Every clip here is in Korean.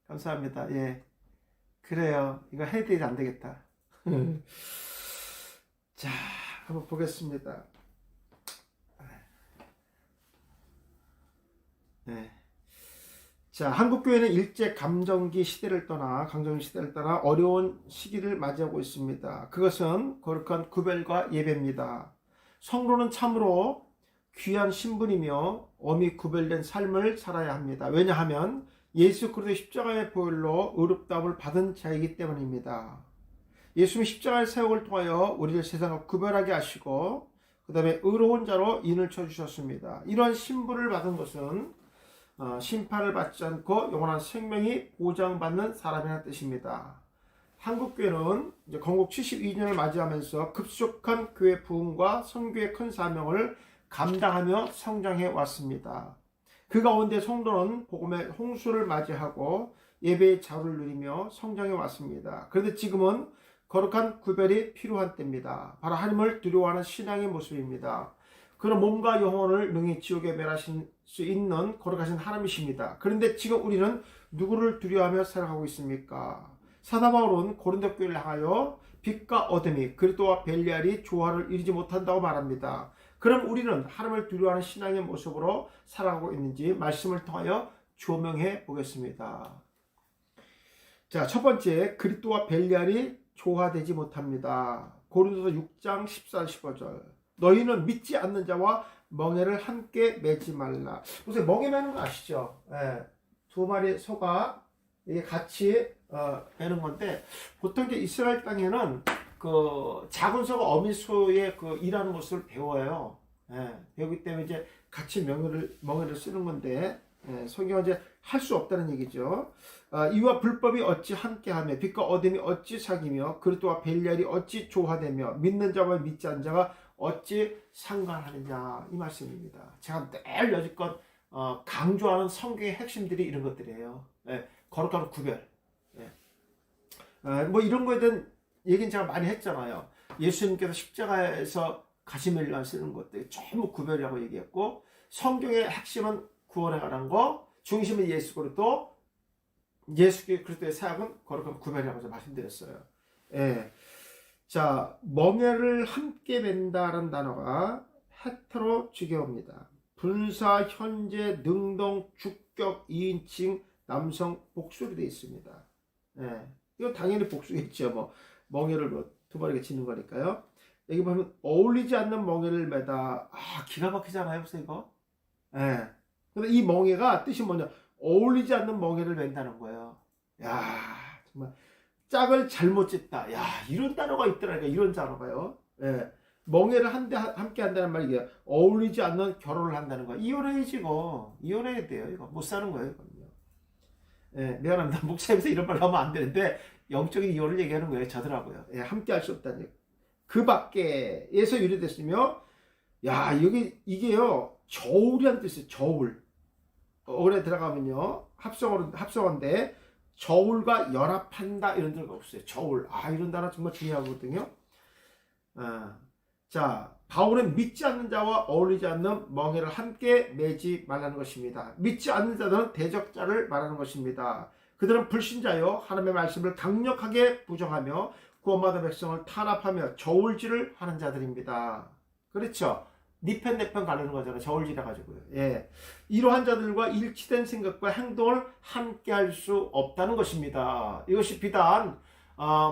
감사합니다. 예. 그래요. 이거 해야 되지 안 되겠다. 자, 한번 보겠습니다. 네. 자, 한국교회는 일제 감정기 시대를 떠나, 강점기 시대를 떠나 어려운 시기를 맞이하고 있습니다. 그것은 거룩한 구별과 예배입니다. 성도는 참으로 귀한 신분이며 엄히 구별된 삶을 살아야 합니다. 왜냐하면 예수 그리스도의 십자가의 보혈로 의롭다움을 받은 자이기 때문입니다. 예수님이 십자가의 사역을 통하여 우리를 세상과 구별하게 하시고 그 다음에 의로운 자로 인을 쳐주셨습니다. 이러한 신분을 받은 것은 심판을 받지 않고 영원한 생명이 보장받는 사람이라는 뜻입니다. 한국교회는 이제 건국 72년을 맞이하면서 급속한 교회 부흥과 선교의 큰 사명을 감당하며 성장해 왔습니다. 그 가운데 성도는 복음의 홍수를 맞이하고 예배의 자유를 누리며 성장해 왔습니다. 그런데 지금은 거룩한 구별이 필요한 때입니다. 바로 하나님을 두려워하는 신앙의 모습입니다. 그는 몸과 영혼을 능히 지옥에 멸하실 수 있는 거룩하신 하나님이십니다. 그런데 지금 우리는 누구를 두려워하며 살아가고 있습니까? 사도 바울은 고린도 교회를 향하여 빛과 어둠이 그리스도와 벨리알이 조화를 이루지 못한다고 말합니다. 그럼 우리는 하나님을 두려워하는 신앙의 모습으로 살아가고 있는지 말씀을 통하여 조명해 보겠습니다. 자, 첫 번째, 그리스도와 벨리알이 조화되지 못합니다. 고린도서 6장 14, 15절. 너희는 믿지 않는 자와 멍에를 함께 매지 말라. 무슨 멍에 매는 거 아시죠? 예, 두 마리 소가 이게 같이 매는 건데, 보통 이제 이스라엘 땅에는 그 작은 소가 어미 소의 그 일하는 것을 배워요. 예, 배우기 때문에 이제 같이 멍에를 쓰는 건데, 예, 성경은 이제 할 수 없다는 얘기죠. 이와 불법이 어찌 함께하며 빛과 어둠이 어찌 사귀며 그리스도와 벨리알이 어찌 조화되며 믿는 자와 믿지 않는 자가 어찌 상관하느냐, 이 말씀입니다. 제가 늘 여지껏 강조하는 성경의 핵심들이 이런 것들이에요. 예, 거룩한 구별. 예. 뭐 이런 거에 대한 얘기는 제가 많이 했잖아요. 예수님께서 십자가에서 가시멜라 쓰는 것들 전부 구별이라고 얘기했고, 성경의 핵심은 구원에 관한 거, 중심은 예수 그리스도, 예수 그리스도의 사역은 거룩한 구별이라고 말씀드렸어요. 예. 자, 멍에를 함께 맨다라는 단어가 헤테로지게어입니다. 분사, 현재, 능동, 주격, 2인칭, 남성 복수로 되어 있습니다. 예. 이거 당연히 복수겠죠. 뭐 멍에를 두 마리가 지는 거니까요. 여기 보면 어울리지 않는 멍에를 매다. 기가 막히잖아요, 벌써 이거. 예. 근데 이 멍에가 뜻이 뭐냐? 어울리지 않는 멍에를 맨다는 거예요. 야, 정말 짝을 잘못 찢다. 야, 이런 단어가 있더라니까. 이런 단어가요. 예. 멍에를 함께 한다는 말이 이게 어울리지 않는 결혼을 한다는 거야. 이혼해야지 이거. 이혼해야 돼요. 이거 못 사는 거예요. 이거는요. 예, 미안합니다. 목사님께서 이런 말 하면 안 되는데 영적인 이혼을 얘기하는 거예요. 저더라고요. 예, 함께 할 수 없다는 얘기. 그 밖에에서 유래됐으며, 야, 이게요. 저울이란 뜻이에요. 저울. 어근에 들어가면요. 합성어인데 저울과 연합한다 이런 단어가 없어요. 저울. 이런 단어 정말 중요하거든요. 자, 바울은 믿지 않는 자와 어울리지 않는 멍에를 함께 매지 말라는 것입니다. 믿지 않는 자들은 대적자를 말하는 것입니다. 그들은 불신자요 하나님의 말씀을 강력하게 부정하며 구원받은 백성을 탄압하며 저울질을 하는 자들입니다. 그렇죠? 네 편 내 편 가르는 거잖아요. 저울질 해가지고요. 예. 이러한 자들과 일치된 생각과 행동을 함께 할 수 없다는 것입니다. 이것이 비단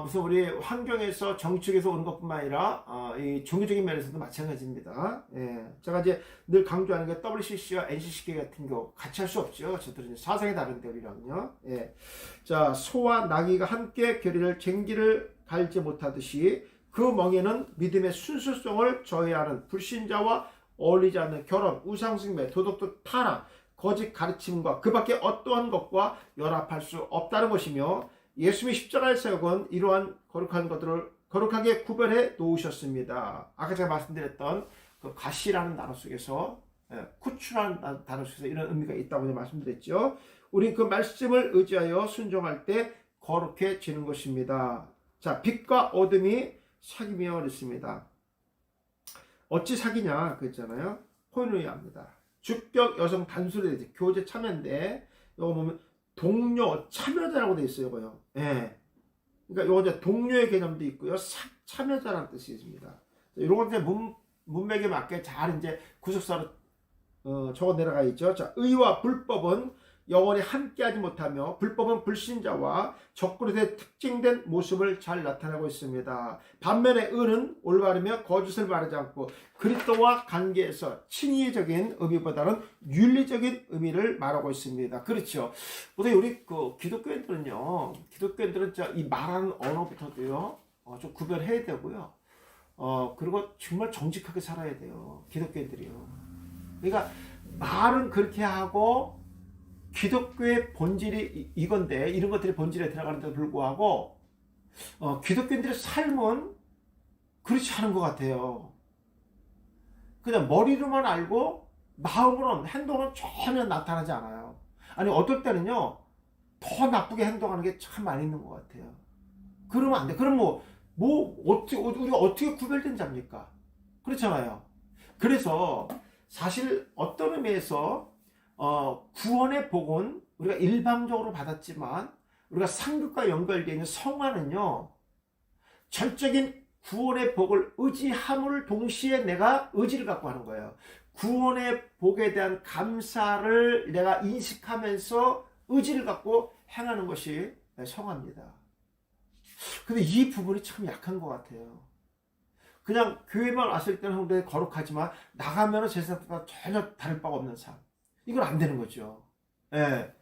무슨 우리 환경에서 정책에서 오는 것뿐만 아니라 이 종교적인 면에서도 마찬가지입니다. 예. 제가 이제 늘 강조하는 게 WCC와 NCCK 같은 경우 같이 할 수 없죠. 저들은 사상이 다른데 우리랑요. 예. 자, 소와 나귀가 함께 결의를 쟁기를 갈지 못하듯이 그 멍에는 믿음의 순수성을 저해하는 불신자와 어울리지 않는 결혼, 우상숭배, 도덕적 타락, 거짓 가르침과 그 밖에 어떠한 것과 연합할 수 없다는 것이며, 예수님의 십자가의 사역은 이러한 거룩한 것들을 거룩하게 구별해 놓으셨습니다. 아까 제가 말씀드렸던 그 가시라는 단어 속에서, 쿠추라는 단어 속에서 이런 의미가 있다고 말씀드렸죠. 우리 그 말씀을 의지하여 순종할 때 거룩해지는 것입니다. 자, 빛과 어둠이 사귀며 그랬습니다. 어찌 사귀냐 그랬잖아요. 코이노니아입니다. 주격 여성 단수를 교제 참여인데, 이거 보면 동료, 참여자라고 되어 있어요, 이거요. 예. 그러니까 요거 이제 동료의 개념도 있고요. 참여자라는 뜻이 있습니다. 이런 건 이제 문맥에 맞게 잘 이제 구속사로 적어 내려가 있죠. 자, 의와 불법은 영원히 함께하지 못하며 불법은 불신자와 적그리스도의 특징된 모습을 잘 나타내고 있습니다. 반면에 의는 올바르며 거짓을 말하지 않고 그리스도와 관계에서 친의적인 의미보다는 윤리적인 의미를 말하고 있습니다. 그렇죠. 보통 우리 기독교인들은 이 말하는 언어부터도요 좀 구별해야 되고요. 그리고 정말 정직하게 살아야 돼요. 기독교인들이요. 그러니까 말은 그렇게 하고 기독교의 본질이 이건데 이런 것들이 본질에 들어가는데도 불구하고 기독교인들의 삶은 그렇지 않은 것 같아요. 그냥 머리로만 알고 마음으로는 행동은 전혀 나타나지 않아요. 아니 어떨 때는요 더 나쁘게 행동하는 게 참 많이 있는 것 같아요. 그러면 안 돼. 그럼 우리가 어떻게 구별된 자입니까? 그렇잖아요. 그래서 사실 어떤 의미에서 구원의 복은 우리가 일방적으로 받았지만 우리가 상급과 연결되어 있는 성화는요 전적인 구원의 복을 의지함을 동시에 내가 의지를 갖고 하는 거예요. 구원의 복에 대한 감사를 내가 인식하면서 의지를 갖고 행하는 것이 성화입니다. 근데 이 부분이 참 약한 것 같아요. 그냥 교회만 왔을 때는 굉장히 거룩하지만 나가면 세상과 전혀 다를 바가 없는 삶. 이건 안 되는 거죠. 예.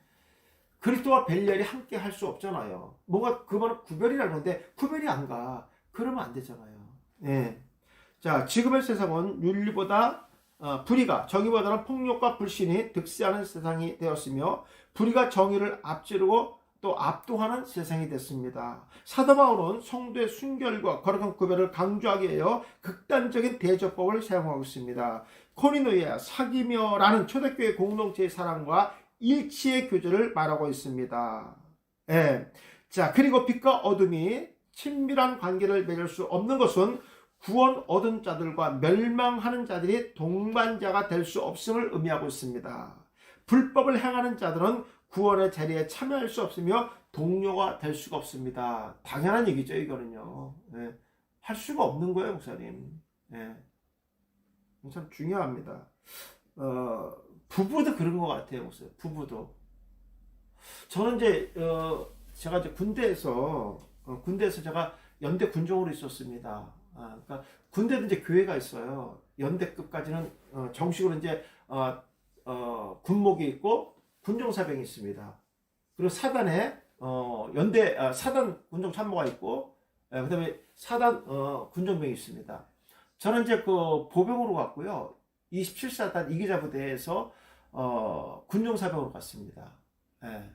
그리스도와 벨리알이 함께 할 수 없잖아요. 뭔가 그거는 구별이라는 건데 구별이 안 가. 그러면 안 되잖아요. 예. 자, 지금의 세상은 윤리보다 불의가 정의보다는 폭력과 불신이 득세하는 세상이 되었으며 불의가 정의를 앞지르고 또 압도하는 세상이 됐습니다. 사도 바울은 성도의 순결과 거룩한 구별을 강조하기 위하여 극단적인 대조법을 사용하고 있습니다. 코리노에 사귀며라는 초대교회 공동체의 사랑과 일치의 교제를 말하고 있습니다. 예. 자, 그리고 빛과 어둠이 친밀한 관계를 맺을 수 없는 것은 구원 얻은 자들과 멸망하는 자들이 동반자가 될 수 없음을 의미하고 있습니다. 불법을 행하는 자들은 구원의 자리에 참여할 수 없으며 동료가 될 수가 없습니다. 당연한 얘기죠, 이거는요. 예. 할 수가 없는 거예요, 목사님. 예. 참 중요합니다. 부부도 그런 것 같아요, 목사님. 부부도. 저는 제가 이제 군대에서 제가 연대 군종으로 있었습니다. 그러니까 군대도 이제 교회가 있어요. 연대급까지는 정식으로 이제 군목이 있고 군종사병이 있습니다. 그리고 사단에 사단 군종 참모가 있고 그다음에 사단 군종병이 있습니다. 저는 이제 보병으로 갔고요. 27사단 이기자부대에서 군종사병으로 갔습니다. 예.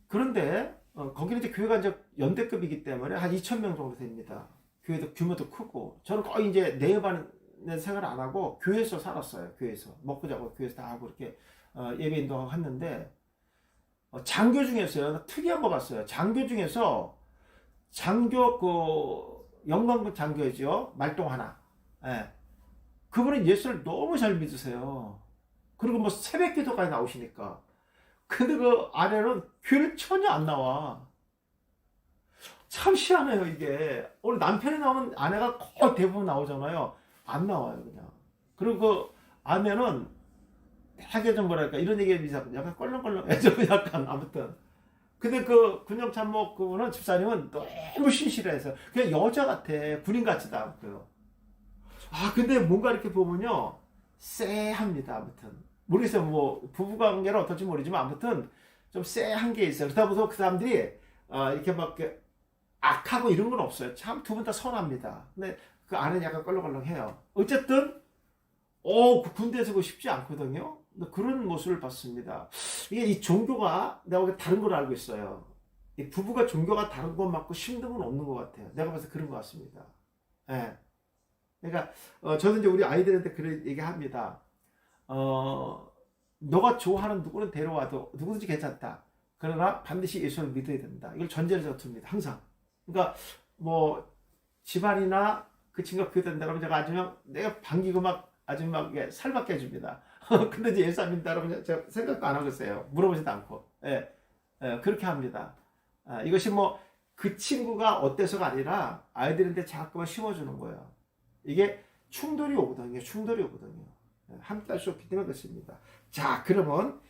그런데 거기는 이제 교회가 이제 연대급이기 때문에 한 2,000명 정도 됩니다. 교회도 규모도 크고 저는 거의 이제 내외반의 생활을 안 하고 교회에서 살았어요. 교회에서 먹고 자고 교회에서 다 하고 이렇게 예배 인도하고 했는데 장교 중에서요 특이한 거 봤어요. 장교 중에서 영광군 장교죠. 말동 하나. 예. 그분은 예수를 너무 잘 믿으세요. 그리고 뭐 새벽 기도까지 나오시니까. 근데 그 아내는 교회를 전혀 안 나와. 참 희한해요, 이게. 오늘 남편이 나오면 아내가 거의 대부분 나오잖아요. 안 나와요, 그냥. 그리고 그 아내는 되게 좀 뭐랄까, 이런 얘기에 약간 껄렁껄렁해져, 약간, 아무튼. 근데 그 군영참모 그분은 집사님은 너무 신실해서 그냥 여자 같아. 군인 같지도 않고요. 근데 뭔가 이렇게 보면요. 쎄합니다, 아무튼. 모르겠어요. 뭐, 부부관계는 어떨지 모르지만 아무튼 좀 쎄한 게 있어요. 그렇다고 해서 그 사람들이, 이렇게 막, 악하고 이런 건 없어요. 참 두 분 다 선합니다. 근데 그 아내는 약간 껄렁껄렁해요. 어쨌든, 그 군대에서 그거 쉽지 않거든요. 그런 모습을 봤습니다. 이게 이 종교가 내가 보기엔 다른 걸 알고 있어요. 이 부부가 종교가 다른 것 맞고 힘든 건 없는 것 같아요. 내가 봐서 그런 것 같습니다. 예. 그러니까, 저도 이제 우리 아이들한테 그런 얘기 합니다. 너가 좋아하는 누구는 데려와도 누구든지 괜찮다. 그러나 반드시 예수를 믿어야 된다. 이걸 전제를 줍니다. 항상. 그러니까 뭐 집안이나 그 친구가 교회 된다 그러면 제가 내가 반기고 막 아주 막 살밖에 해줍니다. 근데 이제 예수 안 믿는다 그러면 제가 생각도 안 하겠어요. 물어보지도 않고. 그렇게 합니다. 이것이 뭐 그 친구가 어때서가 아니라 아이들한테 자꾸만 심어주는 거예요. 이게 충돌이 오거든요. 함께 할 수 없기 때문에 그렇습니다. 자, 그러면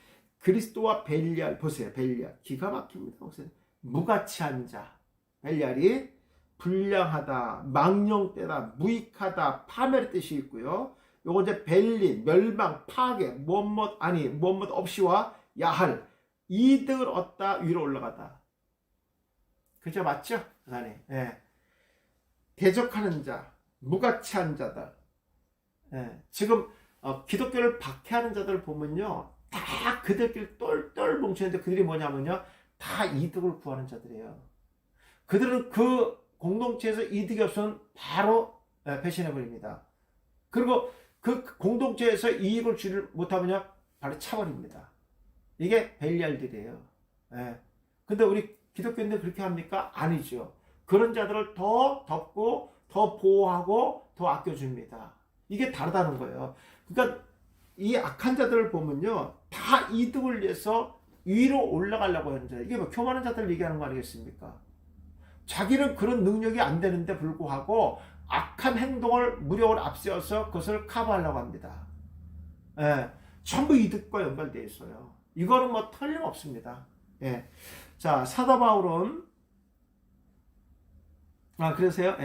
그리스도와 벨리알 보세요. 벨리알 기가 막힙니다. 보세요. 무가치한 자. 벨리알이 불량하다, 망령되다, 무익하다, 파멸의 뜻이 있고요. 요거 이제 벨리, 멸망, 파괴, 무엇 없이와 야할, 이득을 얻다, 위로 올라가다. 그죠? 맞죠? 대적하는 자, 무가치한 자들. 지금 기독교를 박해하는 자들 보면요, 다 그들끼리 똘똘 뭉치는데 그들이 뭐냐면요, 다 이득을 구하는 자들이에요. 그들은 그 공동체에서 이득이 없으면 바로 배신해버립니다. 그리고 그 공동체에서 이익을 주지 못하면 바로 차버립니다. 이게 벨리알들이에요. 근데 우리 기독교인들 그렇게 합니까? 아니죠. 그런 자들을 더 덮고 더 보호하고 더 아껴줍니다. 이게 다르다는 거예요. 그러니까 이 악한 자들을 보면요, 다 이득을 위해서 위로 올라가려고 하는 자. 이게 뭐 교만한 자들 얘기하는 거 아니겠습니까? 자기는 그런 능력이 안 되는데 불구하고 악한 행동을 무력을 앞세워서 그것을 커버하려고 합니다. 전부 이득과 연관되어 있어요. 이거는 뭐 틀림없습니다. 자, 사도 바울은 그러세요?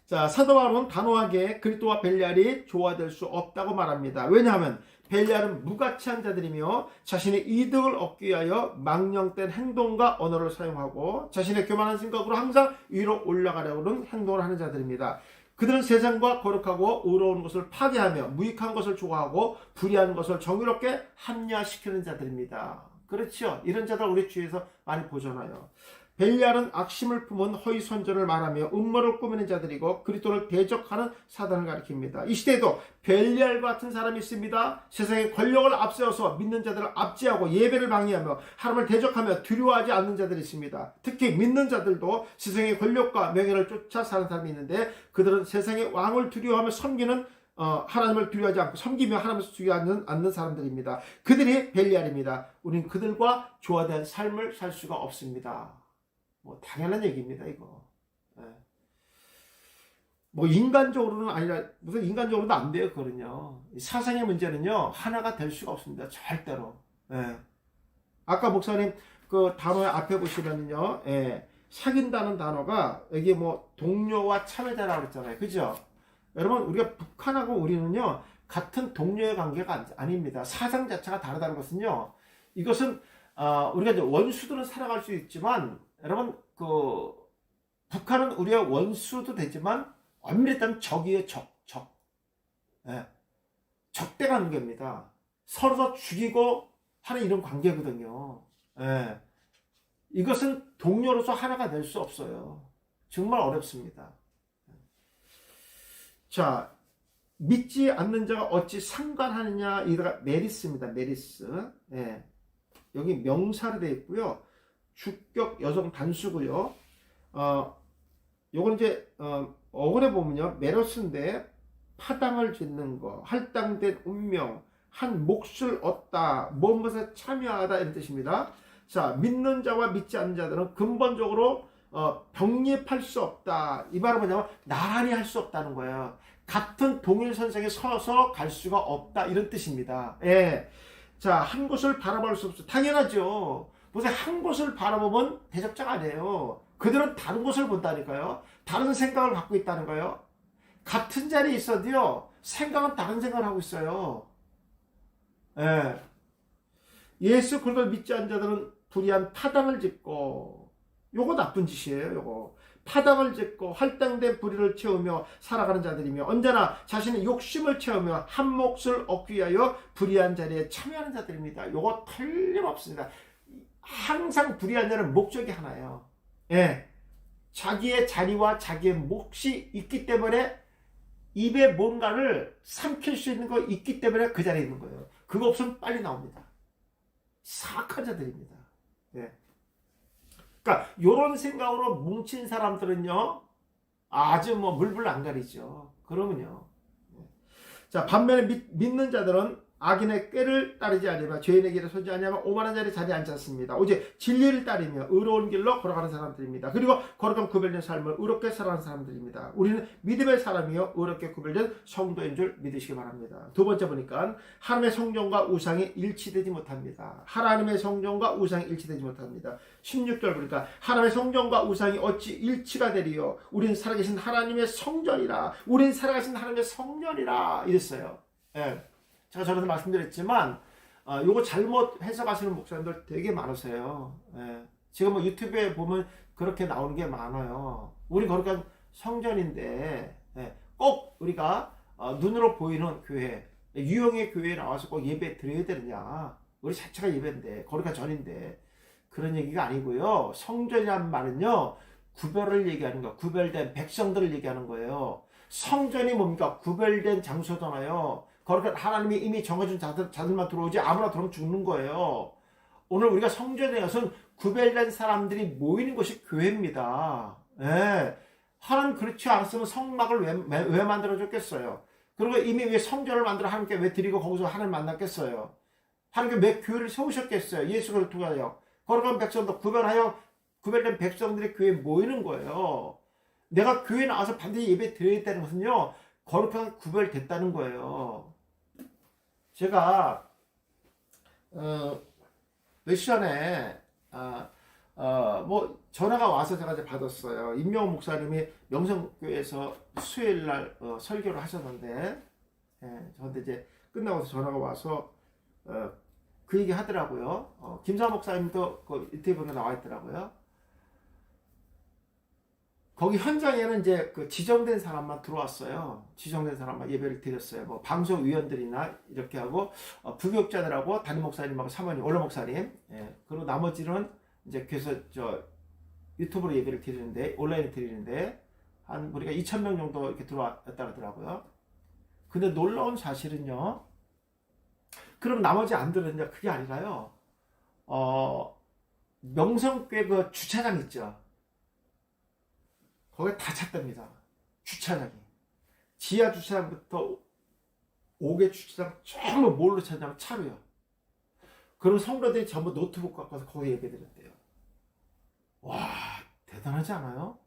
자, 사도 바울은 단호하게 그리스도와 벨리알이 조화될 수 없다고 말합니다. 왜냐하면 벨리알은 무가치한 자들이며 자신의 이득을 얻기 위하여 망령된 행동과 언어를 사용하고 자신의 교만한 생각으로 항상 위로 올라가려는 행동을 하는 자들입니다. 그들은 세상과 거룩하고 의로운 것을 파괴하며 무익한 것을 좋아하고 불의한 것을 정의롭게 합리화시키는 자들입니다. 그렇죠? 이런 자들 우리 주위에서 많이 보잖아요. 벨리알은 악심을 품은 허위 선전을 말하며 음모를 꾸미는 자들이고 그리스도를 대적하는 사단을 가리킵니다. 이 시대에도 벨리알 같은 사람이 있습니다. 세상의 권력을 앞세워서 믿는 자들을 압제하고 예배를 방해하며 하나님을 대적하며 두려워하지 않는 자들이 있습니다. 특히 믿는 자들도 세상의 권력과 명예를 쫓아 사는 사람이 있는데 그들은 세상의 왕을 두려워하며 섬기는 하나님을 두려워하지 않고 섬기며 하나님을 두려워하지 않는 사람들입니다. 그들이 벨리알입니다. 우리는 그들과 조화된 삶을 살 수가 없습니다. 뭐 당연한 얘기입니다, 이거. 뭐 인간적으로는 아니라 무슨 인간적으로도 안 돼요, 그거는요. 사상의 문제는요 하나가 될 수가 없습니다, 절대로. 아까 목사님 그 단어 앞에 보시면요, 사귄다는 단어가 여기 뭐 동료와 참여자라고 그랬잖아요, 그죠? 여러분 우리가 북한하고 우리는요 같은 동료의 관계가 아닙니다. 사상 자체가 다르다는 것은요, 이것은 우리가 이제 원수들은 살아갈 수 있지만 여러분 그 북한은 우리의 원수도 되지만 엄밀히 따면 적이에요. 적. 적대 관계입니다. 서로 죽이고 하는 이런 관계거든요. 이것은 동료로서 하나가 될 수 없어요. 정말 어렵습니다. 자, 믿지 않는 자가 어찌 상관하느냐, 이가 메리스입니다. 메리스. 여기 명사로 되어 있고요. 주격 여성 단수고요. 요건 이제 어근에 보면요, 메로스인데 파당을 짓는 거, 할당된 운명, 한 몫을 얻다, 무엇에 참여하다 이런 뜻입니다. 자, 믿는 자와 믿지 않는 자들은 근본적으로 병립할 수 없다. 이 말은 뭐냐면 나란히 할 수 없다는 거예요. 같은 동일선상에 서서 갈 수가 없다 이런 뜻입니다. 자, 한 곳을 바라볼 수 없어. 당연하죠. 무슨 한 곳을 바라보면 대적자가 아니에요. 그들은 다른 곳을 본다니까요. 다른 생각을 갖고 있다는 거예요. 같은 자리에 있어도요, 생각은 다른 생각을 하고 있어요. 예수 그리스도를 믿지 않는 자들은 불의한 파당을 짓고, 요거 나쁜 짓이에요, 요거. 파당을 짓고 할당된 불의를 채우며 살아가는 자들이며 언제나 자신의 욕심을 채우며 한 몫을 얻기 위하여 불의한 자리에 참여하는 자들입니다. 요거 틀림없습니다. 항상 불의한 자는 목적이 하나예요. 자기의 자리와 자기의 몫이 있기 때문에 입에 뭔가를 삼킬 수 있는 거 있기 때문에 그 자리에 있는 거예요. 그거 없으면 빨리 나옵니다. 사악한 자들입니다. 그러니까 이런 생각으로 뭉친 사람들은요 아주 뭐 물불 안 가리죠. 그러면요. 자, 반면에 믿는 자들은 악인의 꾀를 따르지 아니하며 죄인의 길에 서지 아니하며 오만한 자리 자리에 앉지 않습니다. 오직 진리를 따르며 의로운 길로 걸어가는 사람들입니다. 그리고 거룩한 구별된 삶을 의롭게 살아가는 사람들입니다. 우리는 믿음의 사람이요 의롭게 구별된 성도인 줄 믿으시기 바랍니다. 두 번째 보니까 하나님의 성전과 우상이 일치되지 못합니다. 하나님의 성전과 우상이 일치되지 못합니다. 16절 보니까 하나님의 성전과 우상이 어찌 일치가 되리요 우린 살아계신 하나님의 성전이라 우린 살아계신 하나님의 성전이라 이랬어요. 예. 제가 전에도 말씀드렸지만 요거 잘못 해석하시는 목사님들 되게 많으세요. 예. 지금 뭐 유튜브에 보면 그렇게 나오는 게 많아요. 우리 거룩한 성전인데 꼭 우리가 눈으로 보이는 교회, 유형의 교회에 나와서 꼭 예배 드려야 되느냐. 우리 자체가 예배인데 거룩한 전인데 그런 얘기가 아니고요. 성전이란 말은요. 구별을 얘기하는 거예요. 구별된 백성들을 얘기하는 거예요. 성전이 뭡니까? 구별된 장소잖아요. 거룩한 하나님이 이미 정해준 자들만 들어오지 아무나 들어오면 죽는 거예요. 오늘 우리가 성전에 가서는 구별된 사람들이 모이는 것이 교회입니다. 예. 하나님 그렇지 않았으면 성막을 왜 만들어줬겠어요? 그리고 이미 왜 성전을 만들어 하나님께 왜 드리고 거기서 하나님 만났겠어요? 하나님께 왜 교회를 세우셨겠어요? 예수를 통하여 거룩한 백성도 구별된 백성들이 교회에 모이는 거예요. 내가 교회에 나와서 반드시 예배 드려야 되는 것은요. 거룩하게 구별됐다는 거예요. 제가 며칠 전에 뭐 전화가 와서 제가 이제 받았어요. 임명호 목사님이 명성교회에서 수요일날 설교를 하셨는데 저한테 이제 끝나고 전화가 와서 그 얘기 하더라고요. 김사 목사님도 그 유튜브에 나와 있더라고요. 거기 현장에는 이제 그 지정된 사람만 들어왔어요. 지정된 사람만 예배를 드렸어요. 뭐 방송위원들이나 이렇게 하고 부교육자들하고 담임 목사님하고 사모님, 원로 목사님, 그리고 나머지는 이제 그래서 저 유튜브로 예배를 드리는데 온라인에 드리는데 한 우리가 2,000명 정도 이렇게 들어왔다 그러더라고요. 근데 놀라운 사실은요. 그럼 나머지 안 들었냐? 그게 아니라요. 명성교회 그 주차장 있죠. 거기에 다 찼답니다. 주차장이. 지하 주차장부터 5개 주차장 전부 뭘로 차냐면 차로요. 그럼 성도들이 전부 노트북 갖고 와서 거기 예배 드렸대요. 와, 대단하지 않아요?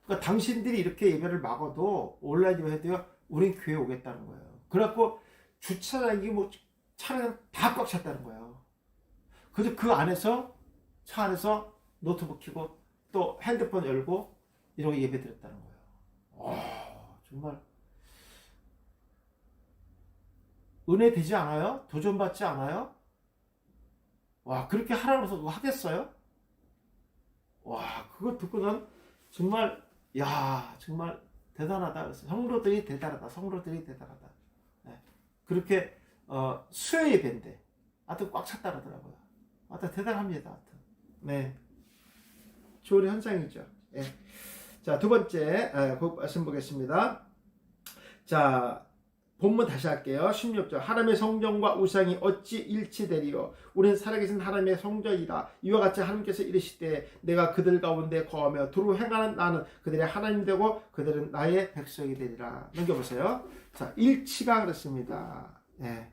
그러니까 당신들이 이렇게 예배를 막아도 온라인 예배 해도요, 우린 교회 오겠다는 거예요. 그래갖고 주차장이 뭐 차량 다 꽉 찼다는 거예요. 그래서 그 안에서, 차 안에서 노트북 켜고 또 핸드폰 열고 이렇게 예배 드렸다는 거예요. 와, 정말 은혜 되지 않아요? 도전받지 않아요? 와, 그렇게 하라고 그거 하겠어요? 와, 그거 듣고는 정말 야, 정말 대단하다. 성도들이 대단하다. 성도들이 대단하다. 네. 그렇게 수요 예배인데 하여튼 꽉 찼다 그러더라고요. 하여튼 대단합니다. 하여튼. 네. 좋은 현상이죠. 네. 자, 두 번째 말씀 보겠습니다. 자, 본문 다시 할게요. 16절. 하나님의 성전과 우상이 어찌 일치되리요? 우리는 살아계신 하나님의 성전이다. 이와 같이 하나님께서 이르시되 내가 그들 가운데 거하며 두루 행하는 나는 그들의 하나님 되고 그들은 나의 백성이 되리라. 넘겨보세요. 자, 일치가 그렇습니다. 네.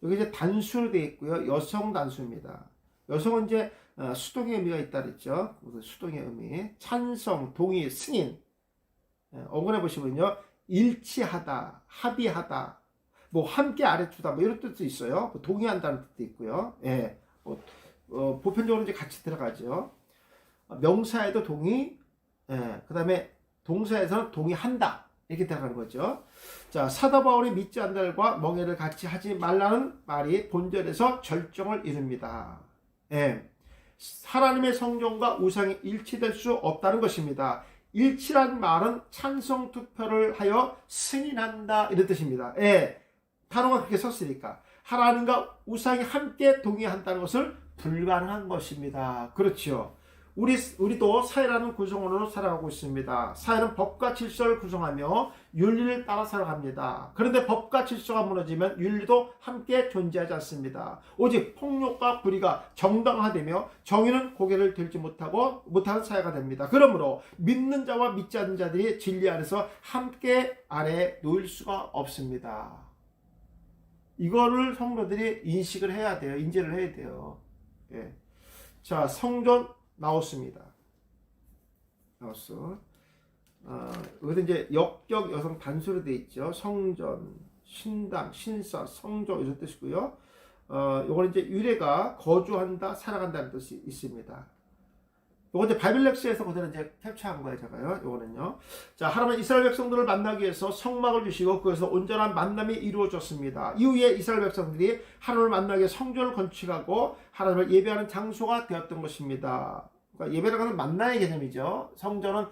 여기 이제 단수로 되어 있고요. 여성 단수입니다. 여성은 이제 수동의 의미가 있다 그랬죠. 수동의 의미. 찬성, 동의, 승인. 어근해 보시면요. 일치하다, 합의하다, 뭐 함께 아래주다, 뭐 이런 뜻도 있어요. 뭐 동의한다는 뜻도 있고요. 예. 보편적으로 이제 같이 들어가죠. 명사에도 동의, 그 다음에 동사에서는 동의한다. 이렇게 들어가는 거죠. 자, 사도 바울이 믿지 않는 자들과 멍해를 같이 하지 말라는 말이 본절에서 절정을 이룹니다. 예. 하나님의 성전과 우상이 일치될 수 없다는 것입니다. 일치란 말은 찬성 투표를 하여 승인한다 이런 뜻입니다. 예, 단어가 그렇게 썼으니까 하나님과 우상이 함께 동의한다는 것을 불가능한 것입니다. 그렇죠. 우리도 사회라는 구성원으로 살아가고 있습니다. 사회는 법과 질서를 구성하며 윤리를 따라 살아갑니다. 그런데 법과 질서가 무너지면 윤리도 함께 존재하지 않습니다. 오직 폭력과 불의가 정당화되며 정의는 고개를 들지 못하는 사회가 됩니다. 그러므로 믿는 자와 믿지 않는 자들이 진리 안에서 함께 아래에 놓일 수가 없습니다. 이거를 성도들이 인식을 해야 돼요. 인지를 해야 돼요. 예. 자, 성전 나왔습니다. 나왔어. 여기서 이제 역격 여성 단수로 되어 있죠. 성전, 신당, 신사, 성조 이런 뜻이고요. 요거는 이제 유래가 거주한다, 살아간다는 뜻이 있습니다. 요거 이제 바빌렉스에서 그대로 이제 캡처한 거예요, 제가요. 요거는요. 자, 하나님은 이스라엘 백성들을 만나기 위해서 성막을 주시고 그래서 온전한 만남이 이루어졌습니다. 이후에 이스라엘 백성들이 하나님을 만나기 위해 성전을 건축하고 하나님을 예배하는 장소가 되었던 것입니다. 그러니까 예배라는 만나의 개념이죠. 성전은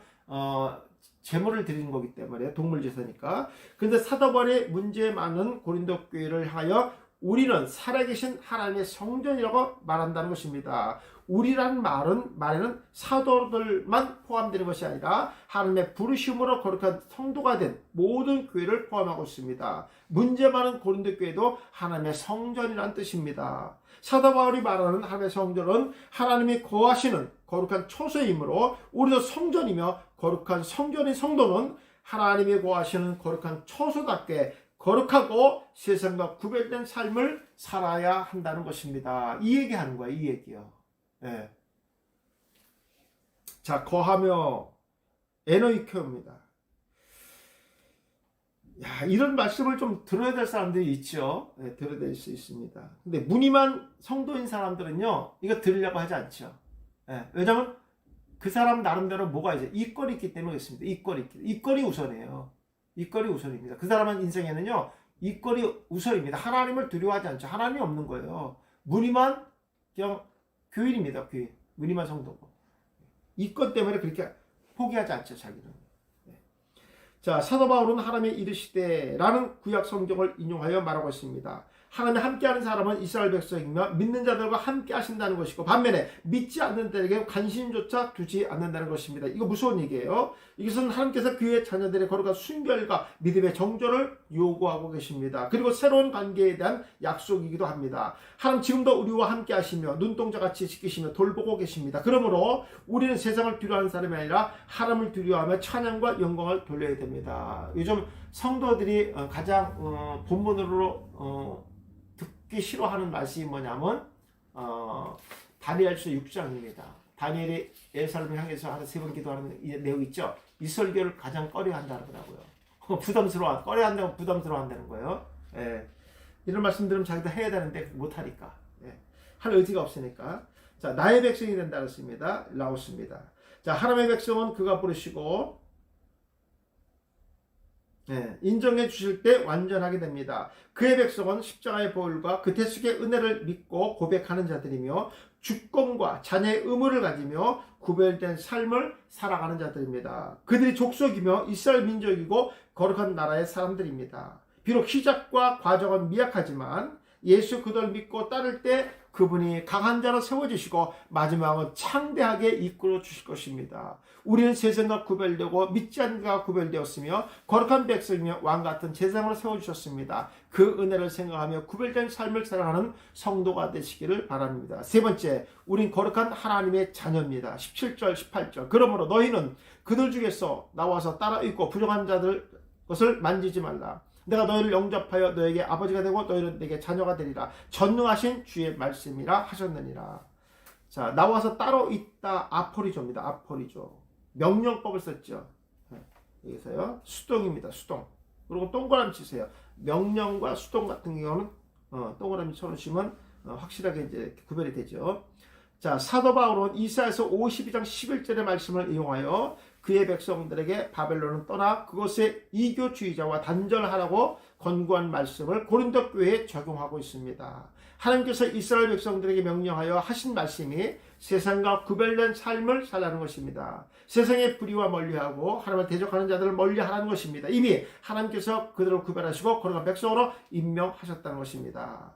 제물을 드리는 거기 때문에 동물 제사니까. 그런데 사도 바울의 문제 많은 고린도 교회를 하여 우리는 살아계신 하나님의 성전이라고 말한다는 것입니다. 우리란 말에는 사도들만 포함되는 것이 아니라 하나님의 부르심으로 거룩한 성도가 된 모든 교회를 포함하고 있습니다. 문제 많은 고린도 교회도 하나님의 성전이란 뜻입니다. 사도 바울이 말하는 하나님의 성전은 하나님이 거하시는 거룩한 처소이므로 우리도 성전이며 거룩한 성전인 성도는 하나님이 거하시는 거룩한 처소답게 거룩하고 세상과 구별된 삶을 살아야 한다는 것입니다. 이 얘기하는 거예요. 이 얘기요. 예. 자, 거하며 에너이케입니다. 야, 이런 말씀을 좀 들어야 될 사람들이 있죠. 예, 들어야 될 수 있습니다. 근데 무늬만 성도인 사람들은요, 이거 들으려고 하지 않죠. 예, 왜냐면 그 사람 나름대로 뭐가 이제 이권이 있기 때문에 그렇습니다. 이권이 우선이에요. 이권이 우선입니다. 그 사람은 인생에는요, 이권이 우선입니다. 하나님을 두려워하지 않죠. 하나님이 없는 거예요. 무늬만 그냥 교인입니다. 교인. 무늬만 성도고. 이권 때문에 그렇게 포기하지 않죠. 자기는. 네. 자, 사도 바울은 하나님의 이르시되라는 구약 성경을 인용하여 말하고 있습니다. 하나님이 함께하는 사람은 이스라엘 백성이며 믿는 자들과 함께 하신다는 것이고 반면에 믿지 않는 자에게 관심조차 두지 않는다는 것입니다. 이거 무서운 얘기예요. 이것은 하나님께서 그의 자녀들의 거룩한 순결과 믿음의 정조를 요구하고 계십니다. 그리고 새로운 관계에 대한 약속이기도 합니다. 하나님 지금도 우리와 함께 하시며 눈동자같이 지키시며 돌보고 계십니다. 그러므로 우리는 세상을 두려워하는 사람이 아니라 하나님을 두려워하며 찬양과 영광을 돌려야 됩니다. 요즘 성도들이 가장 본문으로 듣기 싫어하는 말씀이 뭐냐면 다니엘서 6장입니다. 다니엘이 예루살렘을 향해서 하루 3번 기도하는 내용 있죠. 이 설교를 가장 꺼려한다 그러더라고요. 꺼려한다고 부담스러워한다는 거예요. 예. 이런 말씀 들으면 자기도 해야 되는데 못하니까. 예. 할 의지가 없으니까. 자, 나의 백성이 된다 그랬습니다. 라오스입니다. 자, 하나님의 백성은 그가 부르시고 인정해 주실 때 완전하게 됩니다. 그의 백성은 십자가의 보혈과 그 대속의 은혜를 믿고 고백하는 자들이며 주권과 자녀의 의무를 가지며 구별된 삶을 살아가는 자들입니다. 그들이 족속이며 이스라엘 민족이고 거룩한 나라의 사람들입니다. 비록 시작과 과정은 미약하지만 예수 그들을 믿고 따를 때 그분이 강한 자로 세워주시고 마지막은 창대하게 이끌어 주실 것입니다. 우리는 세상과 구별되고 믿지 않는 자가 구별되었으며 거룩한 백성이며 왕같은 제사장으로 세워주셨습니다. 그 은혜를 생각하며 구별된 삶을 살아가는 성도가 되시기를 바랍니다. 세 번째, 우린 거룩한 하나님의 자녀입니다. 17절 18절 그러므로 너희는 그들 중에서 나와서 따라 있고 부정한 자들 것을 만지지 말라. 내가 너희를 영접하여 너에게 아버지가 되고 너희는 내게 자녀가 되리라. 전능하신 주의 말씀이라 하셨느니라. 자, 나와서 따로 있다. 아포리조입니다. 아포리조. 명령법을 썼죠. 여기서요. 수동입니다. 수동. 그리고 동그라미 치세요. 명령과 수동 같은 경우는 동그라미 쳐놓으시면 확실하게 이제 구별이 되죠. 자, 사도 바울은 이사야서 52장 11절의 말씀을 이용하여 그의 백성들에게 바벨론은 떠나 그것의 이교주의자와 단절하라고 권고한 말씀을 고린도 교회에 적용하고 있습니다. 하나님께서 이스라엘 백성들에게 명령하여 하신 말씀이 세상과 구별된 삶을 살라는 것입니다. 세상의 불의와 멀리하고 하나님을 대적하는 자들을 멀리하라는 것입니다. 이미 하나님께서 그들을 구별하시고 거룩한 백성으로 임명하셨다는 것입니다.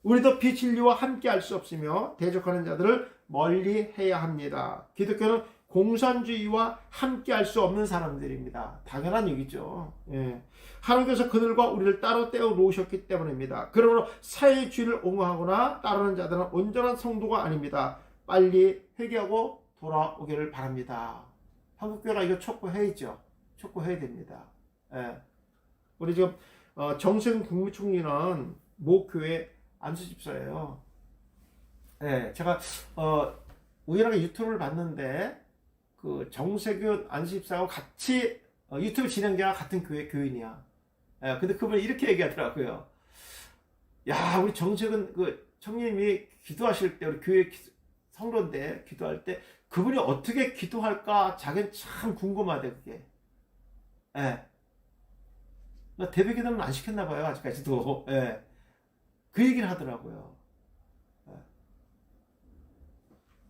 우리도 비진리와 함께 할 수 없으며 대적하는 자들을 멀리해야 합니다. 기독교는 공산주의와 함께 할 수 없는 사람들입니다. 당연한 얘기죠. 예. 하나님께서 그들과 우리를 따로 떼어 놓으셨기 때문입니다. 그러므로 사회주의를 옹호하거나 따르는 자들은 온전한 성도가 아닙니다. 빨리 회개하고 돌아오기를 바랍니다. 한국교회가 이거 촉구해야죠. 촉구해야 됩니다. 예. 우리 지금 정세균 국무총리는 모 교회 안수집사예요. 네, 제가 우연하게 유튜브를 봤는데 그 정세균 안수집사하고 같이 유튜브 진행자가 같은 교회 교인이야. 예, 근데 그분이 이렇게 얘기하더라고요. 야, 우리 정세균 그 청님이 기도하실 때 우리 교회 성도인데 기도할 때 그분이 어떻게 기도할까 자기는 참 궁금하대 그게. 예. 대배 기도는 안 시켰나 봐요 아직까지도. 예. 그 얘기를 하더라고요. 예.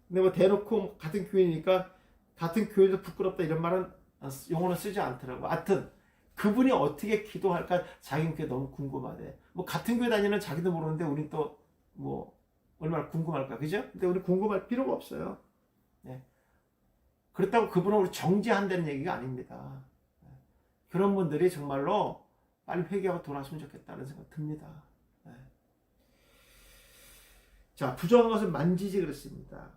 근데 뭐 대놓고 같은 교회니까 같은 교회도 부끄럽다 이런 말은 용어는 쓰지 않더라고. 하여튼 그분이 어떻게 기도할까 자기는 그게 너무 궁금하대. 뭐 같은 교회 다니는 자기도 모르는데 우린 또 뭐 얼마나 궁금할까, 그죠? 근데 우리 궁금할 필요가 없어요. 네. 그렇다고 그분은 우리 정죄한다는 얘기가 아닙니다. 네. 그런 분들이 정말로 빨리 회개하고 돌아왔으면 좋겠다는 생각 듭니다. 네. 자, 부정한 것을 만지지 그랬습니다.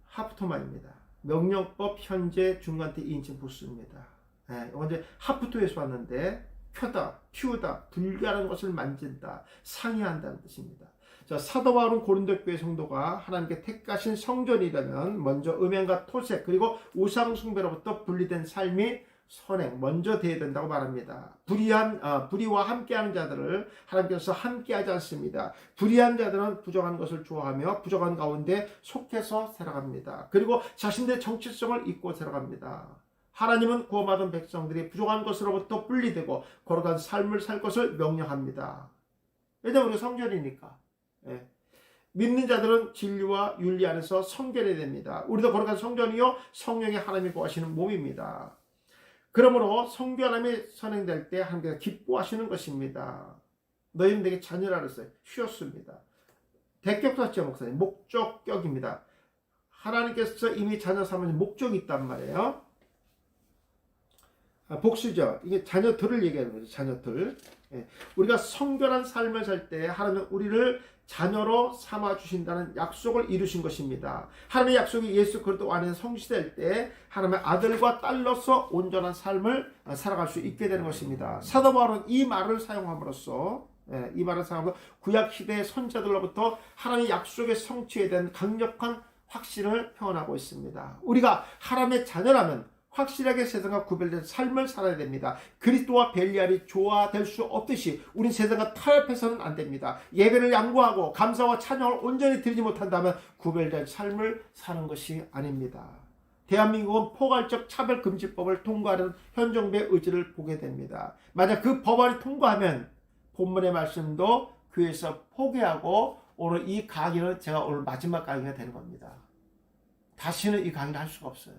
하프토마입니다. 명령법 현재 중간태 2인칭 부수입니다. 네, 이건 이제 하프토에서 왔는데 펴다, 피우다, 불가한 것을 만진다, 상해한다는 뜻입니다. 자, 사도 바울은 고린도 교회 성도가 하나님께 택하신 성전이라면 먼저 음행과 토색 그리고 우상 숭배로부터 분리된 삶이 선행 먼저 돼야 된다고 말합니다. 불의와 함께하는 자들을 하나님께서 함께하지 않습니다. 불의한 자들은 부정한 것을 좋아하며 부정한 가운데 속해서 살아갑니다. 그리고 자신들의 정체성을 잊고 살아갑니다. 하나님은 구원받은 백성들이 부정한 것으로부터 분리되고 거룩한 삶을 살 것을 명령합니다. 왜냐하면 우리가 성전이니까. 예. 믿는 자들은 진리와 윤리 안에서 성결해야 됩니다. 우리도 거룩한 성전이요 성령의 하나님이 거하시는 몸입니다. 그러므로 성결함이 선행될 때 하나님께서 기뻐하시는 것입니다. 너희는 내게 자녀라 그랬어요. 쉬었습니다. 대격사죠 목사님. 목적격입니다. 하나님께서 이미 자녀 삼으신 목적이 있단 말이에요. 복수죠. 이게 자녀들을 얘기하는 거죠. 자녀들. 예. 우리가 성결한 삶을 살 때 하나님은 우리를 자녀로 삼아주신다는 약속을 이루신 것입니다. 하나님의 약속이 예수 그리스도 안에서 성취될 때 하나님의 아들과 딸로서 온전한 삶을 살아갈 수 있게 되는 것입니다. 사도 바울은 이 말을 사용함으로써 이 말을 사용함으로써 구약시대의 선자들로부터 하나님의 약속의 성취에 대한 강력한 확신을 표현하고 있습니다. 우리가 하나님의 자녀라면 확실하게 세상과 구별된 삶을 살아야 됩니다. 그리스도와 벨리알이 조화될 수 없듯이 우린 세상과 타협해서는 안 됩니다. 예배를 양보하고 감사와 찬양을 온전히 드리지 못한다면 구별된 삶을 사는 것이 아닙니다. 대한민국은 포괄적 차별금지법을 통과하는 현 정부의 의지를 보게 됩니다. 만약 그 법안이 통과하면 본문의 말씀도 교회에서 포기하고 오늘 이 강의는 제가 오늘 마지막 강의가 되는 겁니다. 다시는 이 강의를 할 수가 없어요.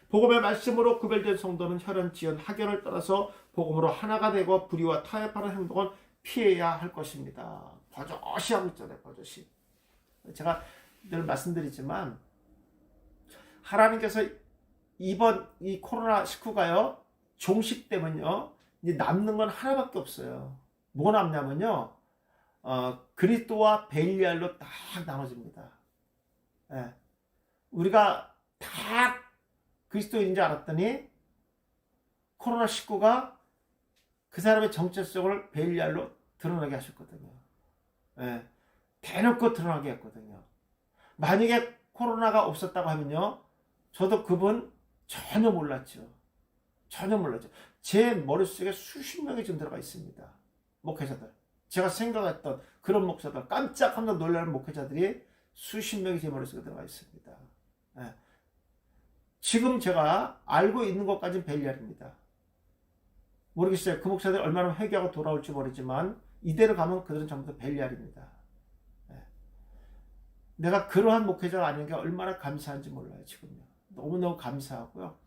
복음의 말씀으로 구별된 성도는 혈연, 지연, 학연을 따라서 복음으로 하나가 되고 불의와 타협하는 행동은 피해야 할 것입니다. 버젓이 하고 있잖아요. 버젓이. 제가 늘 말씀드리지만 하나님께서 이번 이 코로나19가요. 종식되면요. 이제 남는 건 하나밖에 없어요. 뭐 남냐면요. 그리스도와 벨리알로 딱 나눠집니다. 예. 우리가 다 그리스도인지 알았더니 코로나19가 그 사람의 정체성을 벨리알로 드러나게 하셨거든요. 예, 대놓고 드러나게 했거든요. 만약에 코로나가 없었다고 하면요. 저도 그분 전혀 몰랐죠. 전혀 몰랐죠. 제 머릿속에 수십 명이 지금 들어가 있습니다. 목회자들. 제가 생각했던 그런 목사들, 깜짝 놀라는 목회자들이 수십 명이 제 머릿속에 들어가 있습니다. 예. 지금 제가 알고 있는 것까지는 벨리알입니다. 모르겠어요. 그 목사들 얼마나 회개하고 돌아올지 모르지만 이대로 가면 그들은 전부 다 벨리알입니다. 네. 내가 그러한 목회자가 아닌 게 얼마나 감사한지 몰라요. 지금요. 너무너무 감사하고요.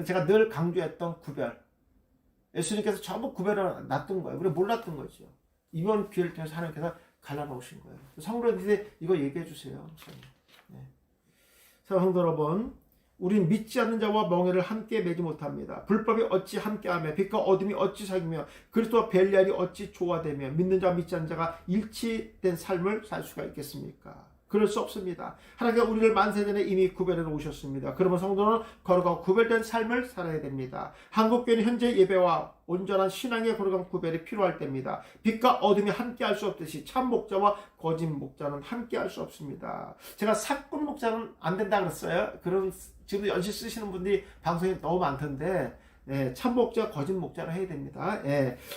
제가 늘 강조했던 구별. 예수님께서 전부 구별을 놨던 거예요. 우리가 몰랐던 거죠. 이번 기회를 통해서 하나님께서 갈라놓으신 거예요. 성도들이 이거 얘기해 주세요. 네. 성도 여러분, 우린 믿지 않는 자와 멍에를 함께 매지 못합니다. 불법이 어찌 함께하며 빛과 어둠이 어찌 사귀며 그리스도와 벨리알이 어찌 조화되며 믿는 자와 믿지 않는 자가 일치된 삶을 살 수가 있겠습니까? 그럴 수 없습니다. 하나님께서 우리를 만세전에 이미 구별해 놓으셨습니다. 그러면 성도는 거룩하고 구별된 삶을 살아야 됩니다. 한국교회는 현재 예배와 온전한 신앙의 거룩한 구별이 필요할 때입니다. 빛과 어둠이 함께 할 수 없듯이 참 목자와 거짓 목자는 함께 할 수 없습니다. 제가 사꾼 목자는 안 된다 그랬어요. 그런 지금 연시 쓰시는 분들이 방송에 너무 많던데, 참 목자, 거짓 목자를 해야 됩니다.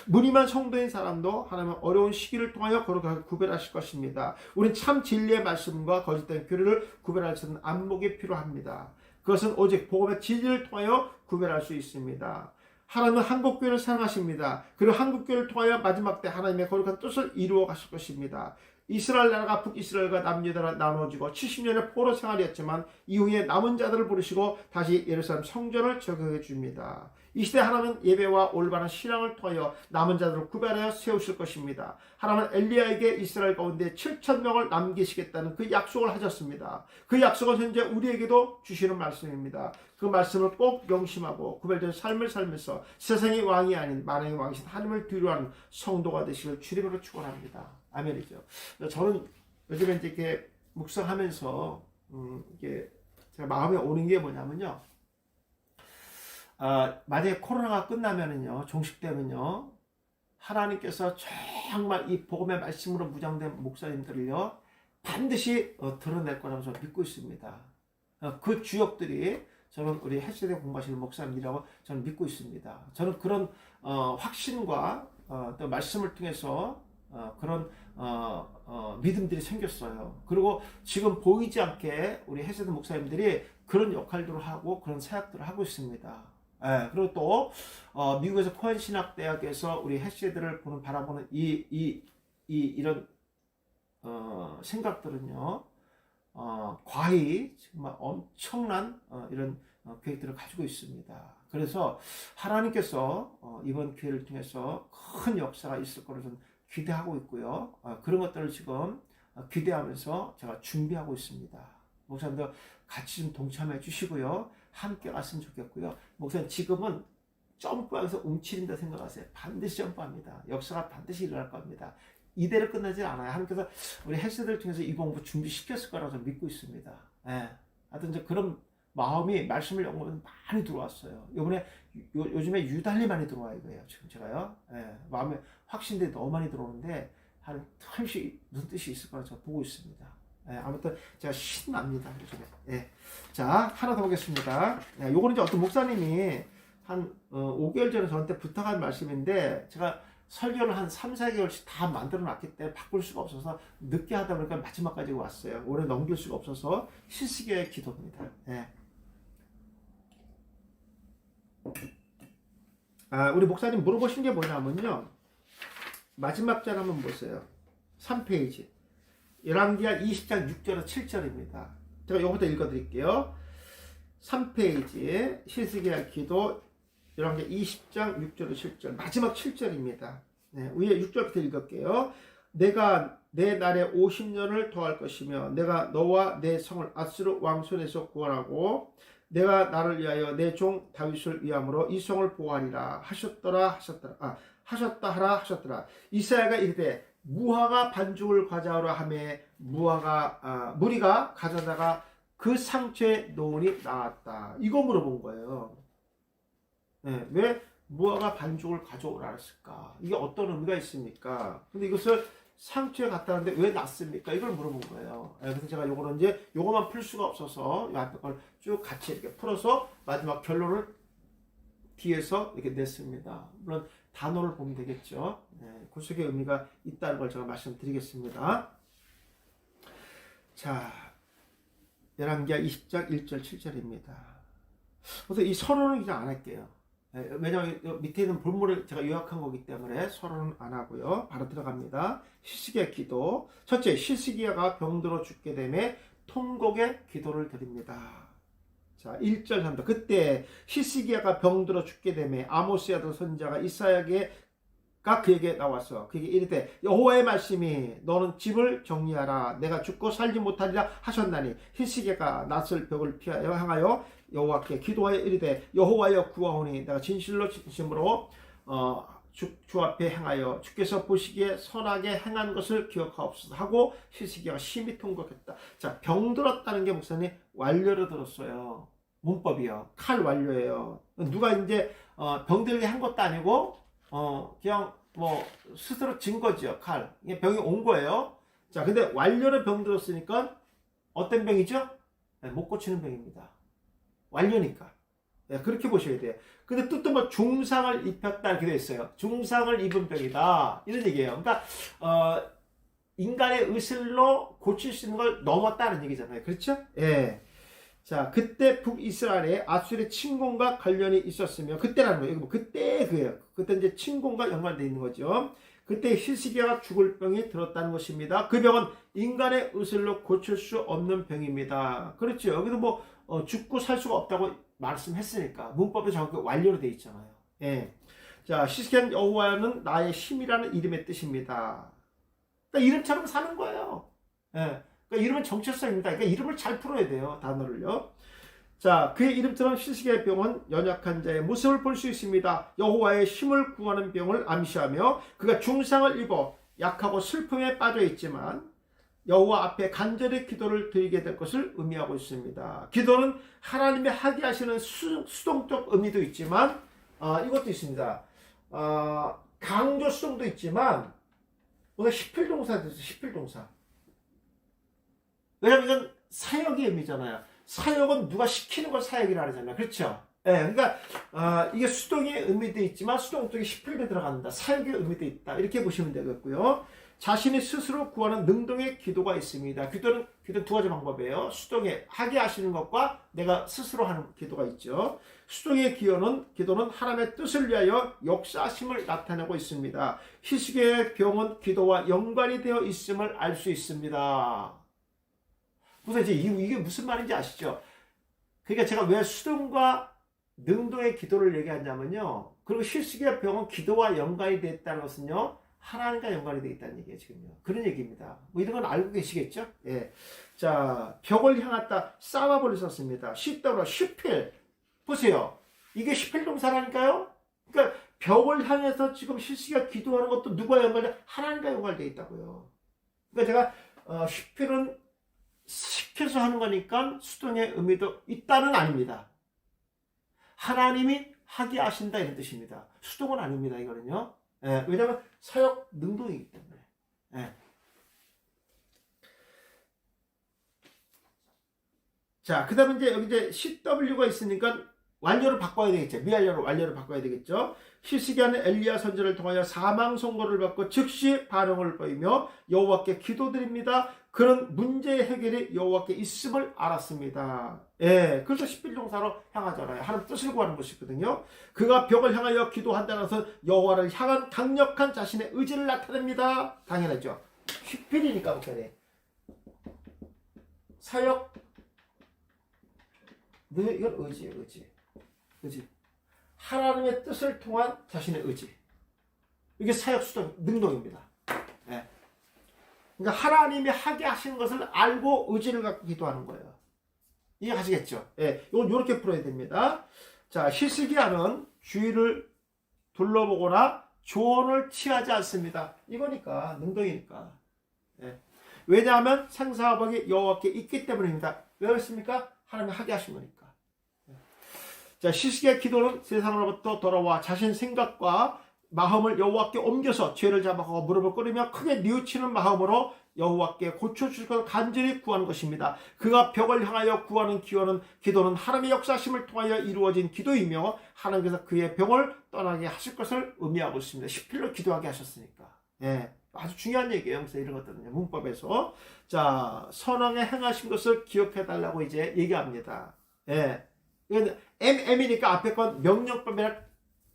무늬만 성도인 사람도 하나님은 어려운 시기를 통하여 거룩하게 구별하실 것입니다. 우리는 참 진리의 말씀과 거짓된 교리를 구별할 수 있는 안목이 필요합니다. 그것은 오직 복음의 진리를 통하여 구별할 수 있습니다. 하나님은 한국교회를 사랑하십니다. 그리고 한국교회를 통하여 마지막 때 하나님의 거룩한 뜻을 이루어 가실 것입니다. 이스라엘 나라가 북이스라엘과 남유다로 나눠지고 70년의 포로 생활이었지만 이후에 남은 자들을 부르시고 다시 예루살렘 성전을 적용해 줍니다. 이 시대 하나님은 예배와 올바른 신앙을 통하여 남은 자들을 구별하여 세우실 것입니다. 하나님은 엘리야에게 이스라엘 가운데 7,000명을 남기시겠다는 그 약속을 하셨습니다. 그 약속은 현재 우리에게도 주시는 말씀입니다. 그 말씀을 꼭 명심하고 구별된 삶을 살면서 세상의 왕이 아닌 만왕의 왕이신 하나님을 두려워하는 성도가 되시길 주님으로 축원합니다. 아멘이죠. 저는 요즘에 이렇게 묵상하면서 이게 제가 마음에 오는 게 뭐냐면요. 만약에 코로나가 끝나면은요, 종식되면요, 하나님께서 정말 이 복음의 말씀으로 무장된 목사님들을요, 반드시 드러낼 거라고 저는 믿고 있습니다. 그 주역들이 저는 우리 헬스대 공부하시는 목사님이라고 저는 믿고 있습니다. 저는 그런 확신과 또 말씀을 통해서 그런 믿음들이 생겼어요. 그리고 지금 보이지 않게 우리 헬스대 목사님들이 그런 역할들을 하고 그런 사역들을 하고 있습니다. 그리고 또 미국에서 코엔 신학대학에서 우리 헬스대들을 바라보는 이런 생각들은요, 과히 정말 엄청난 이런 계획들을 가지고 있습니다. 그래서 하나님께서 이번 기회를 통해서 큰 역사가 있을 거로 저는 기대하고 있고요. 그런 것들을 지금 기대하면서 제가 준비하고 있습니다. 목사님도 같이 좀 동참해 주시고요. 함께 왔으면 좋겠고요. 목사님 지금은 점프하면서 움츠린다 생각하세요. 반드시 점프합니다. 역사가 반드시 일어날 겁니다. 이대로 끝나지 않아요. 하나님께서 우리 헬스들을 통해서 이 공부 준비시켰을 거라고 저는 믿고 있습니다. 하여튼 이제 그런 마음이 말씀을 연구하면서 많이 들어왔어요. 요즘에 유달리 많이 들어와요. 이거예요. 지금 제가요. 마음에 확신들이 너무 많이 들어오는데 한 틈씩 무슨 뜻이 있을 거라고 저는 보고 있습니다. 아무튼 제가 신납니다. 요즘에. 자, 하나 더 보겠습니다. 요거는 이제 어떤 목사님이 한 5개월 전에 저한테 부탁한 말씀인데 제가 설교를 한 3, 4개월씩 다 만들어 놨기 때문에 바꿀 수가 없어서 늦게 하다 보니까 마지막까지 왔어요. 오래 넘길 수가 없어서 실시기의 기도입니다. 우리 목사님 물어보신 게 뭐냐면요. 마지막 절 한번 보세요. 3페이지. 열왕기하 20장 6절에서 7절입니다. 제가 이거부터 읽어드릴게요. 3페이지 실시기의 기도 열왕기하 20장 6절에서 7절 마지막 7절입니다. 위에 6절부터 읽을게요. 내가 내 날에 50년을 더할 것이며 내가 너와 내 성을 아스르 왕 손에서 구원하고 내가 나를 위하여 내 종 다윗을 위함으로 이 성을 보호하리라 하셨다 하셨더라. 이사야가 이르되 무화과 반죽을 가져오라 하매 무리가 가져다가 그 상처에 놓으니 나았다. 이거 물어본 거예요. 왜 무화과 반죽을 가져오라 했을까? 이게 어떤 의미가 있습니까? 근데 이것을 상처에 갖다 놨는데 왜 놨습니까? 이걸 물어본 거예요. 그래서 제가 요거는 이제 요거만 풀 수가 없어서 이 앞에 걸 쭉 같이 이렇게 풀어서 마지막 결론을 뒤에서 이렇게 냈습니다. 물론 단어를 보면 되겠죠. 그 속에 의미가 있다는 걸 제가 말씀드리겠습니다. 자, 열왕기하 20장 1절 7절입니다. 그래서 이 서론은 그냥 안 할게요. 왜냐하면 밑에 있는 본문을 제가 요약한 거기 때문에 서론은 안 하고요. 바로 들어갑니다. 히스기야 기도. 첫째, 히스기야가 병들어 죽게 되매 통곡의 기도를 드립니다. 자, 1절 3절. 그때 히스기야가 병들어 죽게 되매 아모스의 아들 선지자가 이사야가 그에게 나와서 그에게 이르되 여호와의 말씀이 너는 집을 정리하라 내가 죽고 살지 못하리라 하셨나니 히스기야가 낯을 벽을 피하여 향하여 여호와께 기도하여 이르되 여호와여 구하오니 내가 진실로 진심으로 주 앞에 행하여 주께서 보시기에 선하게 행한 것을 기억하옵소서 하고 히스기야가 심히 통곡했다. 자, 병들었다는 게 목사님 완료로 들었어요. 문법이요. 칼 완료예요. 누가 이제 병들게 한 것도 아니고 그냥 뭐 스스로 진 거죠. 칼. 이게 병이 온 거예요. 자, 근데 완료로 병들었으니까 어떤 병이죠? 네, 못 고치는 병입니다. 완료니까. 네, 그렇게 보셔야 돼요. 근데 또 뭐 중상을 입혔다 이렇게 되어 있어요. 중상을 입은 병이다 이런 얘기예요. 그러니까 인간의 의술로 고칠 수 있는 걸 넘었다는 얘기잖아요. 그렇죠? 예. 자, 그때 북이스라엘에 아수르의 침공과 관련이 있었으며, 그때라는 거예요. 뭐 그때 그예요. 그때 이제 침공과 연관되어 있는 거죠. 그때 히스기야가 죽을 병이 들었다는 것입니다. 그 병은 인간의 의술로 고칠 수 없는 병입니다. 그렇죠. 여기도 뭐 죽고 살 수가 없다고 말씀했으니까 문법에 정확히 완료로 되어 있잖아요. 예. 자, 히스기야 여호와는 나의 힘이라는 이름의 뜻입니다. 그러니까 이름처럼 사는 거예요. 예. 그러니까 이름은 정체성입니다. 그러니까 이름을 잘 풀어야 돼요. 단어를요. 자, 그의 이름처럼 히스기야의 병은 연약한 자의 모습을 볼 수 있습니다. 여호와의 힘을 구하는 병을 암시하며 그가 중상을 입어 약하고 슬픔에 빠져 있지만 여호와 앞에 간절히 기도를 드리게 될 것을 의미하고 있습니다. 기도는 하나님의 하게 하시는 수동적 의미도 있지만 이것도 있습니다. 강조 수동도 있지만 오늘 십필동사도 있어요. 십필동사. 왜냐면 이건 사역의 의미잖아요. 사역은 누가 시키는 걸 사역이라 하잖아요. 그렇죠? 예, 그러니까 이게 수동의 의미도 있지만 수동 쪽에 십필도 들어간다. 사역의 의미도 있다. 이렇게 보시면 되겠고요. 자신이 스스로 구하는 능동의 기도가 있습니다. 기도는 두 가지 방법이에요. 수동에 하게 하시는 것과 내가 스스로 하는 기도가 있죠. 수동의 기도는 하나님의 뜻을 위하여 역사하심을 나타내고 있습니다. 히스기야의 병은 기도와 연관이 되어 있음을 알 수 있습니다. 그래서 이제 이게 무슨 말인지 아시죠? 그러니까 제가 왜 수동과 능동의 기도를 얘기하냐면요. 그리고 히스기야 병은 기도와 연관이 되어 있다는 것은요. 하나님과 연관이 되어 있다는 얘기예요, 지금요. 그런 얘기입니다. 뭐 이런 건 알고 계시겠죠? 예. 자, 벽을 향했다. 싸마볼을 썼습니다. 쉽더러 쉽필. 보세요. 이게 쉽필 동사라니까요? 그러니까 벽을 향해서 지금 히스기야 기도하는 것도 누구와 연관이 하나님과 연관되어 있다고요. 그러니까 제가 쉽필은 시켜서 하는 거니까 수동의 의미도 있다는 아닙니다. 하나님이 하게 하신다 이런 뜻입니다. 수동은 아닙니다. 이거는요. 예, 왜냐하면 사역 능동이기 때문에. 예. 자, 그 다음에 이제 여기 이제 CW가 있으니까 완료를 바꿔야 되겠죠. 미완료로 완료를 바꿔야 되겠죠. 히스기야는 엘리야 선지자를 통하여 사망 선고를 받고 즉시 반응을 보이며 여호와께 기도드립니다. 그런 문제의 해결이 여호와께 있음을 알았습니다. 예, 그래서 십필동사로 향하잖아요. 하나님 뜻을 구하는 것이거든요. 그가 벽을 향하여 기도한다는 것은 여호와를 향한 강력한 자신의 의지를 나타냅니다. 당연하죠. 십필이니까 목사님. 사역 이건 의지예요. 의지. 하나님의 뜻을 통한 자신의 의지. 이게 사역 수동 능동입니다. 예. 그러니까 하나님이 하게 하시는 것을 알고 의지를 갖고 기도하는 거예요. 이해하시겠죠? 예. 이건 이렇게 풀어야 됩니다. 자, 히스기야는 주위를 둘러보거나 조언을 취하지 않습니다. 이거니까 능동이니까. 예. 왜냐하면 생사화복이 여호와께 있기 때문입니다. 왜 그렇습니까? 하나님이 하게 하신 거니까. 자, 히스기야 기도는 세상으로부터 돌아와 자신 생각과 마음을 여호와께 옮겨서 죄를 자복하고 무릎을 꿇으며 크게 뉘우치는 마음으로 여호와께 고쳐주실 것을 간절히 구하는 것입니다. 그가 벽을 향하여 구하는 기도는 하나님의 역사심을 통하여 이루어진 기도이며 하나님께서 그의 병을 떠나게 하실 것을 의미하고 있습니다. 십필로 기도하게 하셨으니까. 예, 아주 중요한 얘기예요. 그래서 이런 것들은요, 문법에서. 자, 선왕의 행하신 것을 기억해달라고 이제 얘기합니다. 예. 이건 MM이니까 앞에 건 명령법이라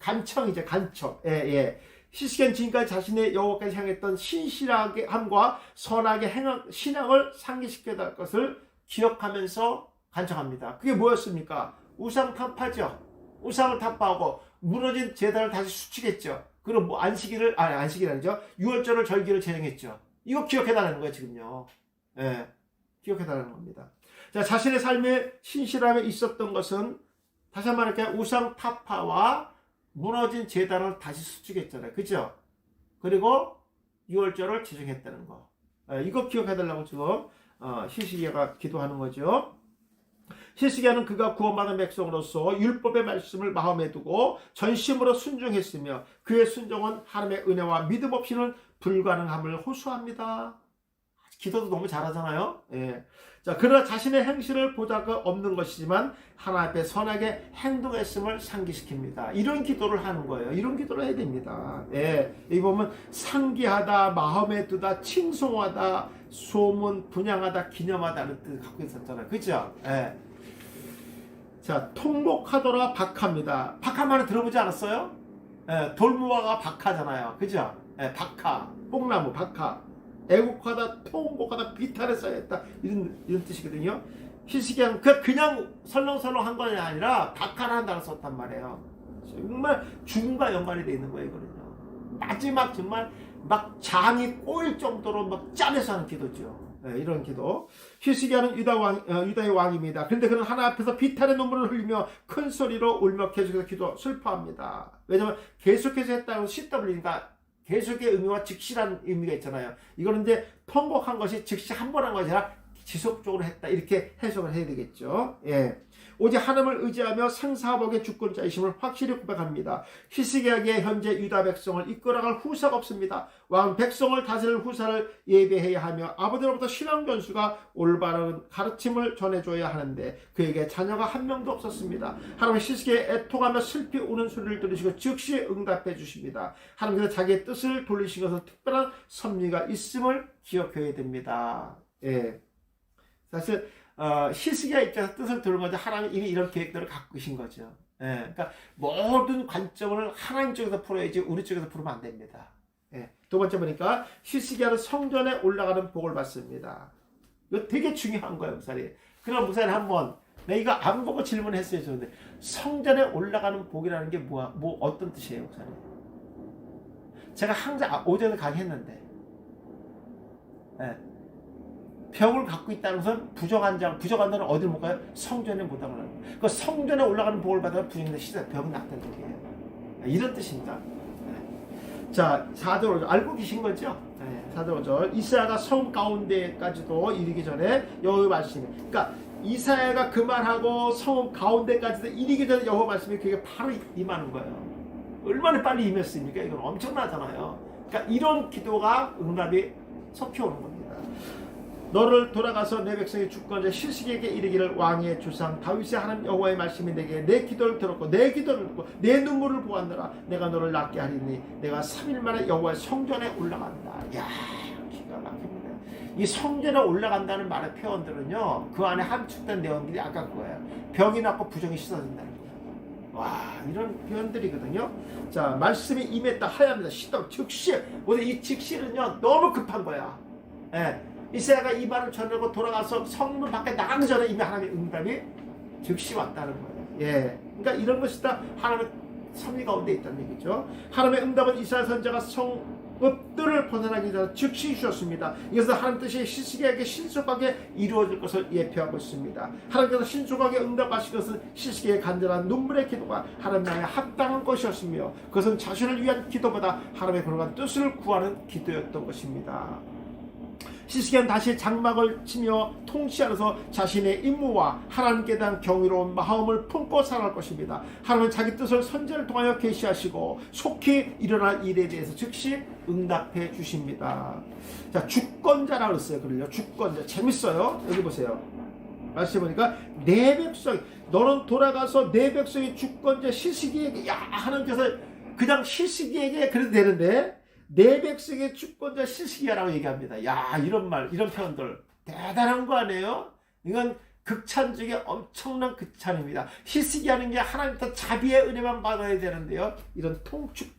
간청이죠. 간청. 예, 예. 히스기야는 지금까지 자신의 여호와까지 향했던 신실하게 함과 선하게 신앙을 상기시켜야 할 것을 기억하면서 간청합니다. 그게 뭐였습니까? 우상 타파죠. 우상을 타파하고 무너진 제단을 다시 수치겠죠. 그리고 뭐 안식일이 아니죠. 유월절을 절기를 제정했죠. 이거 기억해달라는 거예요, 지금요. 예. 기억해달라는 겁니다. 자, 자신의 삶의 신실함에 있었던 것은 다시 한번 말할게요. 우상 타파와 무너진 제단을 다시 수축했잖아요. 그죠? 그리고 유월절을 지정했다는 거. 이거 기억해달라고 지금 히스기야가 기도하는 거죠. 히스기야는 그가 구원받은 백성으로서 율법의 말씀을 마음에 두고 전심으로 순종했으며 그의 순종은 하나님의 은혜와 믿음 없이는 불가능함을 호소합니다. 기도도 너무 잘하잖아요. 예. 자, 그러나 자신의 행실을 보자가 없는 것이지만 하나님 앞에 선하게 행동했음을 상기시킵니다. 이런 기도를 하는 거예요. 이런 기도를 해야 됩니다. 예. 여기 보면 상기하다, 마음에 두다, 칭송하다, 소문, 분양하다, 기념하다는 뜻을 갖고 있었잖아요. 그죠? 예. 자, 통곡하더라 박하입니다. 박하 말을 들어보지 않았어요? 예, 돌무화가 박하잖아요. 그죠? 예, 박하, 뽕나무, 박하. 애국하다, 통곡하다, 비탈에 쌓였다. 이런 뜻이거든요. 히스기야는 그냥 설렁설렁 한 것이 아니라 박하라는 단어를 썼단 말이에요. 정말 죽음과 연관이 되어 있는 거예요, 이거는요. 마지막 정말 막 장이 꼬일 정도로 막 짠해서 하는 기도죠. 네, 이런 기도. 히스기야는 유다의 왕입니다. 그런데 그는 하나 앞에서 비탈의 눈물을 흘리며 큰 소리로 울며 계속해서 슬퍼합니다. 왜냐하면 계속해서 했다고 CW니까 계속의 의미와 즉시라는 의미가 있잖아요. 이거는 이제 통곡한 것이 즉시 한 번 한 것이 아니라 지속적으로 했다. 이렇게 해석을 해야 되겠죠. 예. 오직 하나님을 의지하며 생사복의 주권자이심을 확실히 고백합니다. 히스기야에게 현재 유다 백성을 이끌어갈 후사가 없습니다. 왕 백성을 다스릴 후사를 예배해야 하며 아버지로부터 신앙 전수가 올바른 가르침을 전해줘야 하는데 그에게 자녀가 한 명도 없었습니다. 하나님은 히스기야에 애통하며 슬피 우는 소리를 들으시고 즉시 응답해 주십니다. 하나님께서 자기의 뜻을 돌리신 것은 특별한 섭리가 있음을 기억해야 됩니다. 예. 사실 히스기야 입장에서 뜻을 들은 거죠. 하나님 이미 이런 계획들을 갖고 계신 거죠. 예, 그러니까 모든 관점을 하나님 쪽에서 풀어야지 우리 쪽에서 풀으면 안 됩니다. 예, 두 번째 보니까 히스기야는 성전에 올라가는 복을 받습니다. 이거 되게 중요한 거예요, 목사님. 그럼 목사님 한번 내가 안 보고 질문했어요. 저는데 성전에 올라가는 복이라는 게 뭐 어떤 뜻이에요, 목사님? 제가 항상 오전에 강의했는데. 예. 병을 갖고 있다는 것은 부정한다는 어디를 못 가요? 성전에 못 가는 거예요. 그 성전에 올라가는 복을 받아 부정인데 시대 병이 낫다는 얘기예요. 이런 뜻입니다. 네. 자, 4절 5절 알고 계신 거죠? 네, 4절 5절 이사야가 성 가운데까지도 이르기 전에 여호와의 말씀이 그러니까 이사야가 그 말하고 성 가운데까지도 이르기 전에 여호와의 말씀이 그게 바로 임하는 거예요. 얼마나 빨리 임했습니까? 이건 엄청나잖아요. 그러니까 이런 기도가 응답이 섞여오는 겁니다. 너를 돌아가서 내 백성의 주권자 히스기야에게 이르기를 왕의 주상 다윗의 하나님 여호와의 말씀이 내게 내 기도를 들었고 내 기도를 듣고 내 눈물을 보았노라. 내가 너를 낫게 하리니 내가 3일 만에 여호와의 성전에 올라간다. 야, 기가 막힙니다. 이 성전에 올라간다는 말의 표현들은요, 그 안에 함축된 내용들이 아까 그거예요. 병이 낫고 부정이 씻어진다는 거예요. 와, 이런 표현들이거든요. 자, 말씀이 임했다 하야합니다. 시도 즉시. 오늘 이 즉시는요 너무 급한 거야. 예. 이사야가 이 말을 전하고 돌아가서 성문 밖에 나가기 전에 이미 하나님의 응답이 즉시 왔다는 거예요. 예. 그러니까 이런 것이 다 하나님의 섭리 가운데 있다는 얘기죠. 하나님의 응답은 이사야 선지자가 성읍들을 벗어나기 전에 즉시 주셨습니다. 이것은 하나님 뜻이 히스기야에게 신속하게 이루어질 것을 예표하고 있습니다. 하나님께서 신속하게 응답하신 것은 히스기야의 간절한 눈물의 기도가 하나님 나라에 합당한 것이었으며 그것은 자신을 위한 기도보다 하나님의 거룩한 뜻을 구하는 기도였던 것입니다. 히스기야는 다시 장막을 치며 통치하면서 자신의 임무와 하나님께 대한 경이로운 마음을 품고 살아갈 것입니다. 하나님은 자기 뜻을 선지자를 통하여 계시하시고 속히 일어날 일에 대해서 즉시 응답해 주십니다. 자, 주권자라고 했어요. 그를요. 주권자. 재밌어요. 여기 보세요. 말씀 보니까 내 백성, 너는 돌아가서 내 백성의 주권자 히스기야에게, 야, 하나님께서 그냥 히스기야에게 그래도 되는데 내 백성의 주권자 히스기야라고 얘기합니다. 야, 이런 말, 이런 표현들 대단한 거 아니에요? 이건 극찬 중에 엄청난 극찬입니다. 히스기야는 게 하나님부터 자비의 은혜만 받아야 되는데요, 이런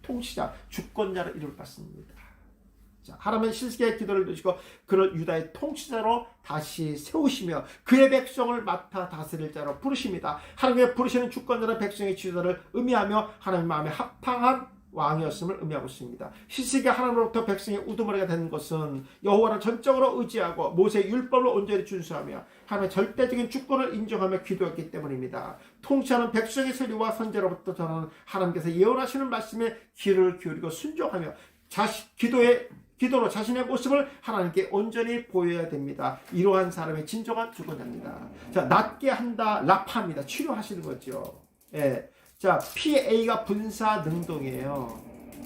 통치자, 주권자를 이룰 받습니다. 자, 하나님은 히스기야의 기도를 들으시고 그를 유다의 통치자로 다시 세우시며 그의 백성을 맡아 다스릴 자로 부르십니다. 하나님의 부르시는 주권자는 백성의 지도를 의미하며 하나님 마음에 합당한 왕이었음을 의미하고 있습니다. 히스기야 하나님으로부터 백성의 우두머리가 된 것은 여호와를 전적으로 의지하고 모세의 율법을 온전히 준수하며 하나님의 절대적인 주권을 인정하며 기도했기 때문입니다. 통치하는 백성의 세리와 선제로부터 전하는 하나님께서 예언하시는 말씀에 귀를 기울이고 순종하며 기도로 자신의 모습을 하나님께 온전히 보여야 됩니다. 이러한 사람의 진정한 주권자입니다. 자, 낫게 한다, 라파입니다. 치료하시는 거죠. 예. 자, PA가 분사 능동이에요.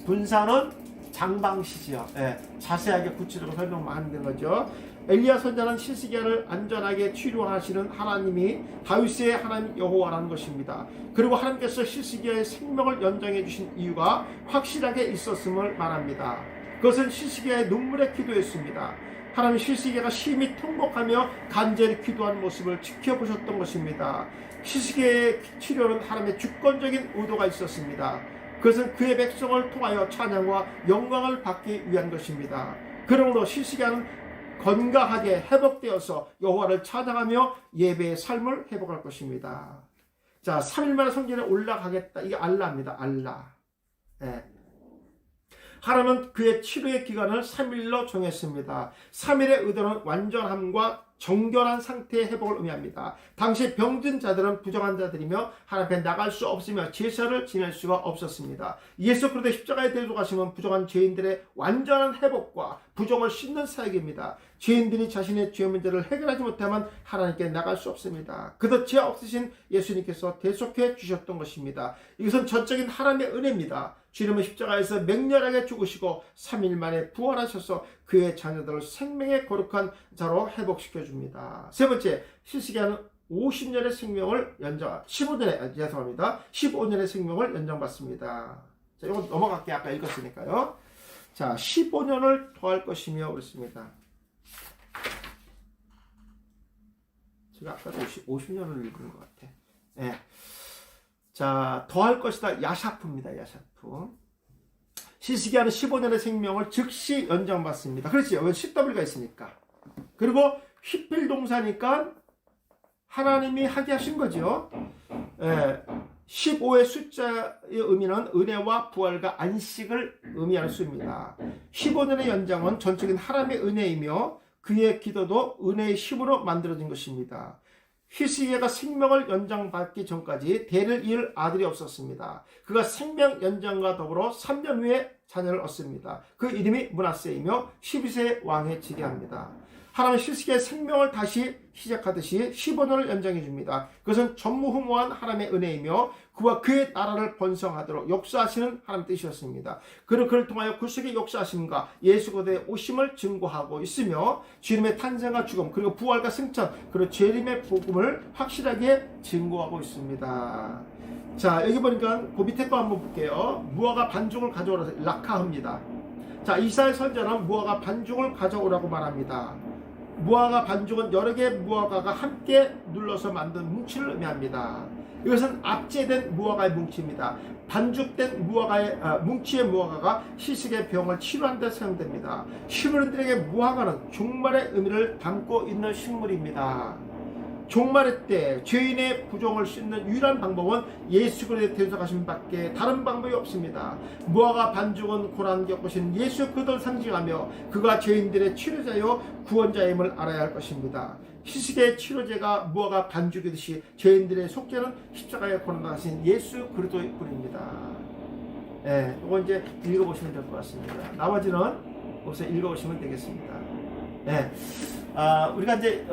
분사는 장방시죠. 예. 자세하게 구체적으로 설명하는 거죠. 엘리야 선지자는 히스기야를 안전하게 치료하시는 하나님이 다윗의 하나님 여호와라는 것입니다. 그리고 하나님께서 히스기야의 생명을 연장해 주신 이유가 확실하게 있었음을 말합니다. 그것은 히스기야의 눈물의 기도였습니다. 하나님 히스기야가 심히 통곡하며 간절히 기도한 모습을 지켜보셨던 것입니다. 히스기야의 치료는 하나님의 주권적인 의도가 있었습니다. 그것은 그의 백성을 통하여 찬양과 영광을 받기 위한 것입니다. 그러므로 히스기야는 건강하게 회복되어서 여호와를 찬양하며 예배의 삶을 회복할 것입니다. 자, 3일 만에 성전에 올라가겠다. 이게 알라입니다. 알라. 예. 하나님은 그의 치료의 기간을 3일로 정했습니다. 3일의 의도는 완전함과 정결한 상태의 회복을 의미합니다. 당시 병든 자들은 부정한 자들이며 하나님 앞에 나갈 수 없으며 제사를 지낼 수가 없었습니다. 예수 그리스도의 십자가에 대속하심은 부정한 죄인들의 완전한 회복과 부정을 씻는 사역입니다. 죄인들이 자신의 죄 문제를 해결하지 못하면 하나님께 나갈 수 없습니다. 그도 죄 없으신 예수님께서 대속해 주셨던 것입니다. 이것은 전적인 하나님의 은혜입니다. 주님은 십자가에서 맹렬하게 죽으시고 3일 만에 부활하셔서 그의 자녀들을 생명의 거룩한 자로 회복시켜 줍니다. 세 번째, 히스기야는 50년의 생명을 15년의 생명을 연장받습니다. 자, 이거 넘어갈게요. 아까 읽었으니까요. 자, 15년을 더할 것이며 그렇습니다. 제가 아까도 50년을 읽은 것 같아. 네. 자, 더할 것이다. 야샤프입니다. 야샤프. 히스기야는 15년의 생명을 즉시 연장받습니다. 그렇지. 왜 CW가 있으니까. 그리고 휘필 동사니까 하나님이 하게 하신 거죠. 15의 숫자의 의미는 은혜와 부활과 안식을 의미할 수 있습니다. 15년의 연장은 전적인 하나님의 은혜이며 그의 기도도 은혜의 힘으로 만들어진 것입니다. 히스기야가 생명을 연장받기 전까지 대를 이을 아들이 없었습니다. 그가 생명 연장과 더불어 3년 후에 자녀를 얻습니다. 그 이름이 므낫세이며 12세 왕에 지게 합니다. 하나님은 히스기야의 생명을 다시 시작하듯이 15년을 연장해 줍니다. 그것은 전무후무한 하나님의 은혜이며 그와 그의 나라를 번성하도록 역사하시는 하나님의 뜻이었습니다. 그리고 그를 통하여 구속의 역사하심과 예수 그리스도의 오심을 증거하고 있으며 주님의 탄생과 죽음 그리고 부활과 승천 그리고 재림의 복음을 확실하게 증거하고 있습니다. 자, 여기 보니까 그 밑에 거 한번 볼게요. 무화과 반죽을 가져오라 라카흐입니다. 자, 이사야 선지자는 무화과 반죽을 가져오라고 말합니다. 무화과 반죽은 여러 개의 무화과가 함께 눌러서 만든 뭉치를 의미합니다. 이것은 압제된 무화과의 뭉치입니다. 반죽된 뭉치의 무화과가 히스기야의 병을 치료하는 데 사용됩니다. 히브리인들에게 무화과는 종말의 의미를 담고 있는 식물입니다. 종말의 때 죄인의 부정을 씻는 유일한 방법은 예수 그리스도의 대속하심 밖에 다른 방법이 없습니다. 무화과 반죽은 고난 겪으신 예수 그리스도를 상징하며 그가 죄인들의 치료자요 구원자임을 알아야 할 것입니다. 히스기야의 치료제가 무화과 반죽이듯이 죄인들의 속죄는 십자가에 고난당하신 예수 그리스도의 뿐입니다. 이거 이제 읽어보시면 될 것 같습니다. 나머지는 여기서 읽어보시면 되겠습니다. 우리가 이제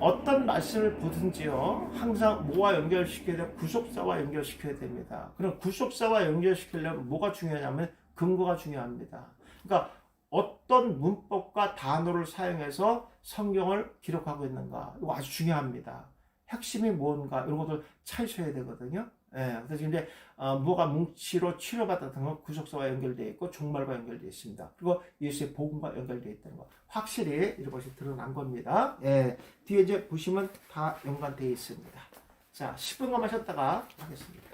어떤 말씀을 보든지요 항상 뭐와 연결시켜야 돼요? 구속사와 연결시켜야 됩니다. 그럼 구속사와 연결시키려면 뭐가 중요하냐면 근거가 중요합니다. 그러니까 어떤 문법과 단어를 사용해서 성경을 기록하고 있는가 이거 아주 중요합니다. 핵심이 뭔가 이런 것들 찾으셔야 되거든요. 그래서 이제 무화과 뭉치로 치료받았던 건 구속사와 연결되어 있고 종말과 연결되어 있습니다. 그리고 예수의 복음과 연결되어 있다는 거 확실히 이것이 드러난 겁니다. 뒤에 이제 보시면 다 연관되어 있습니다. 자, 10분간 마셨다가 하겠습니다.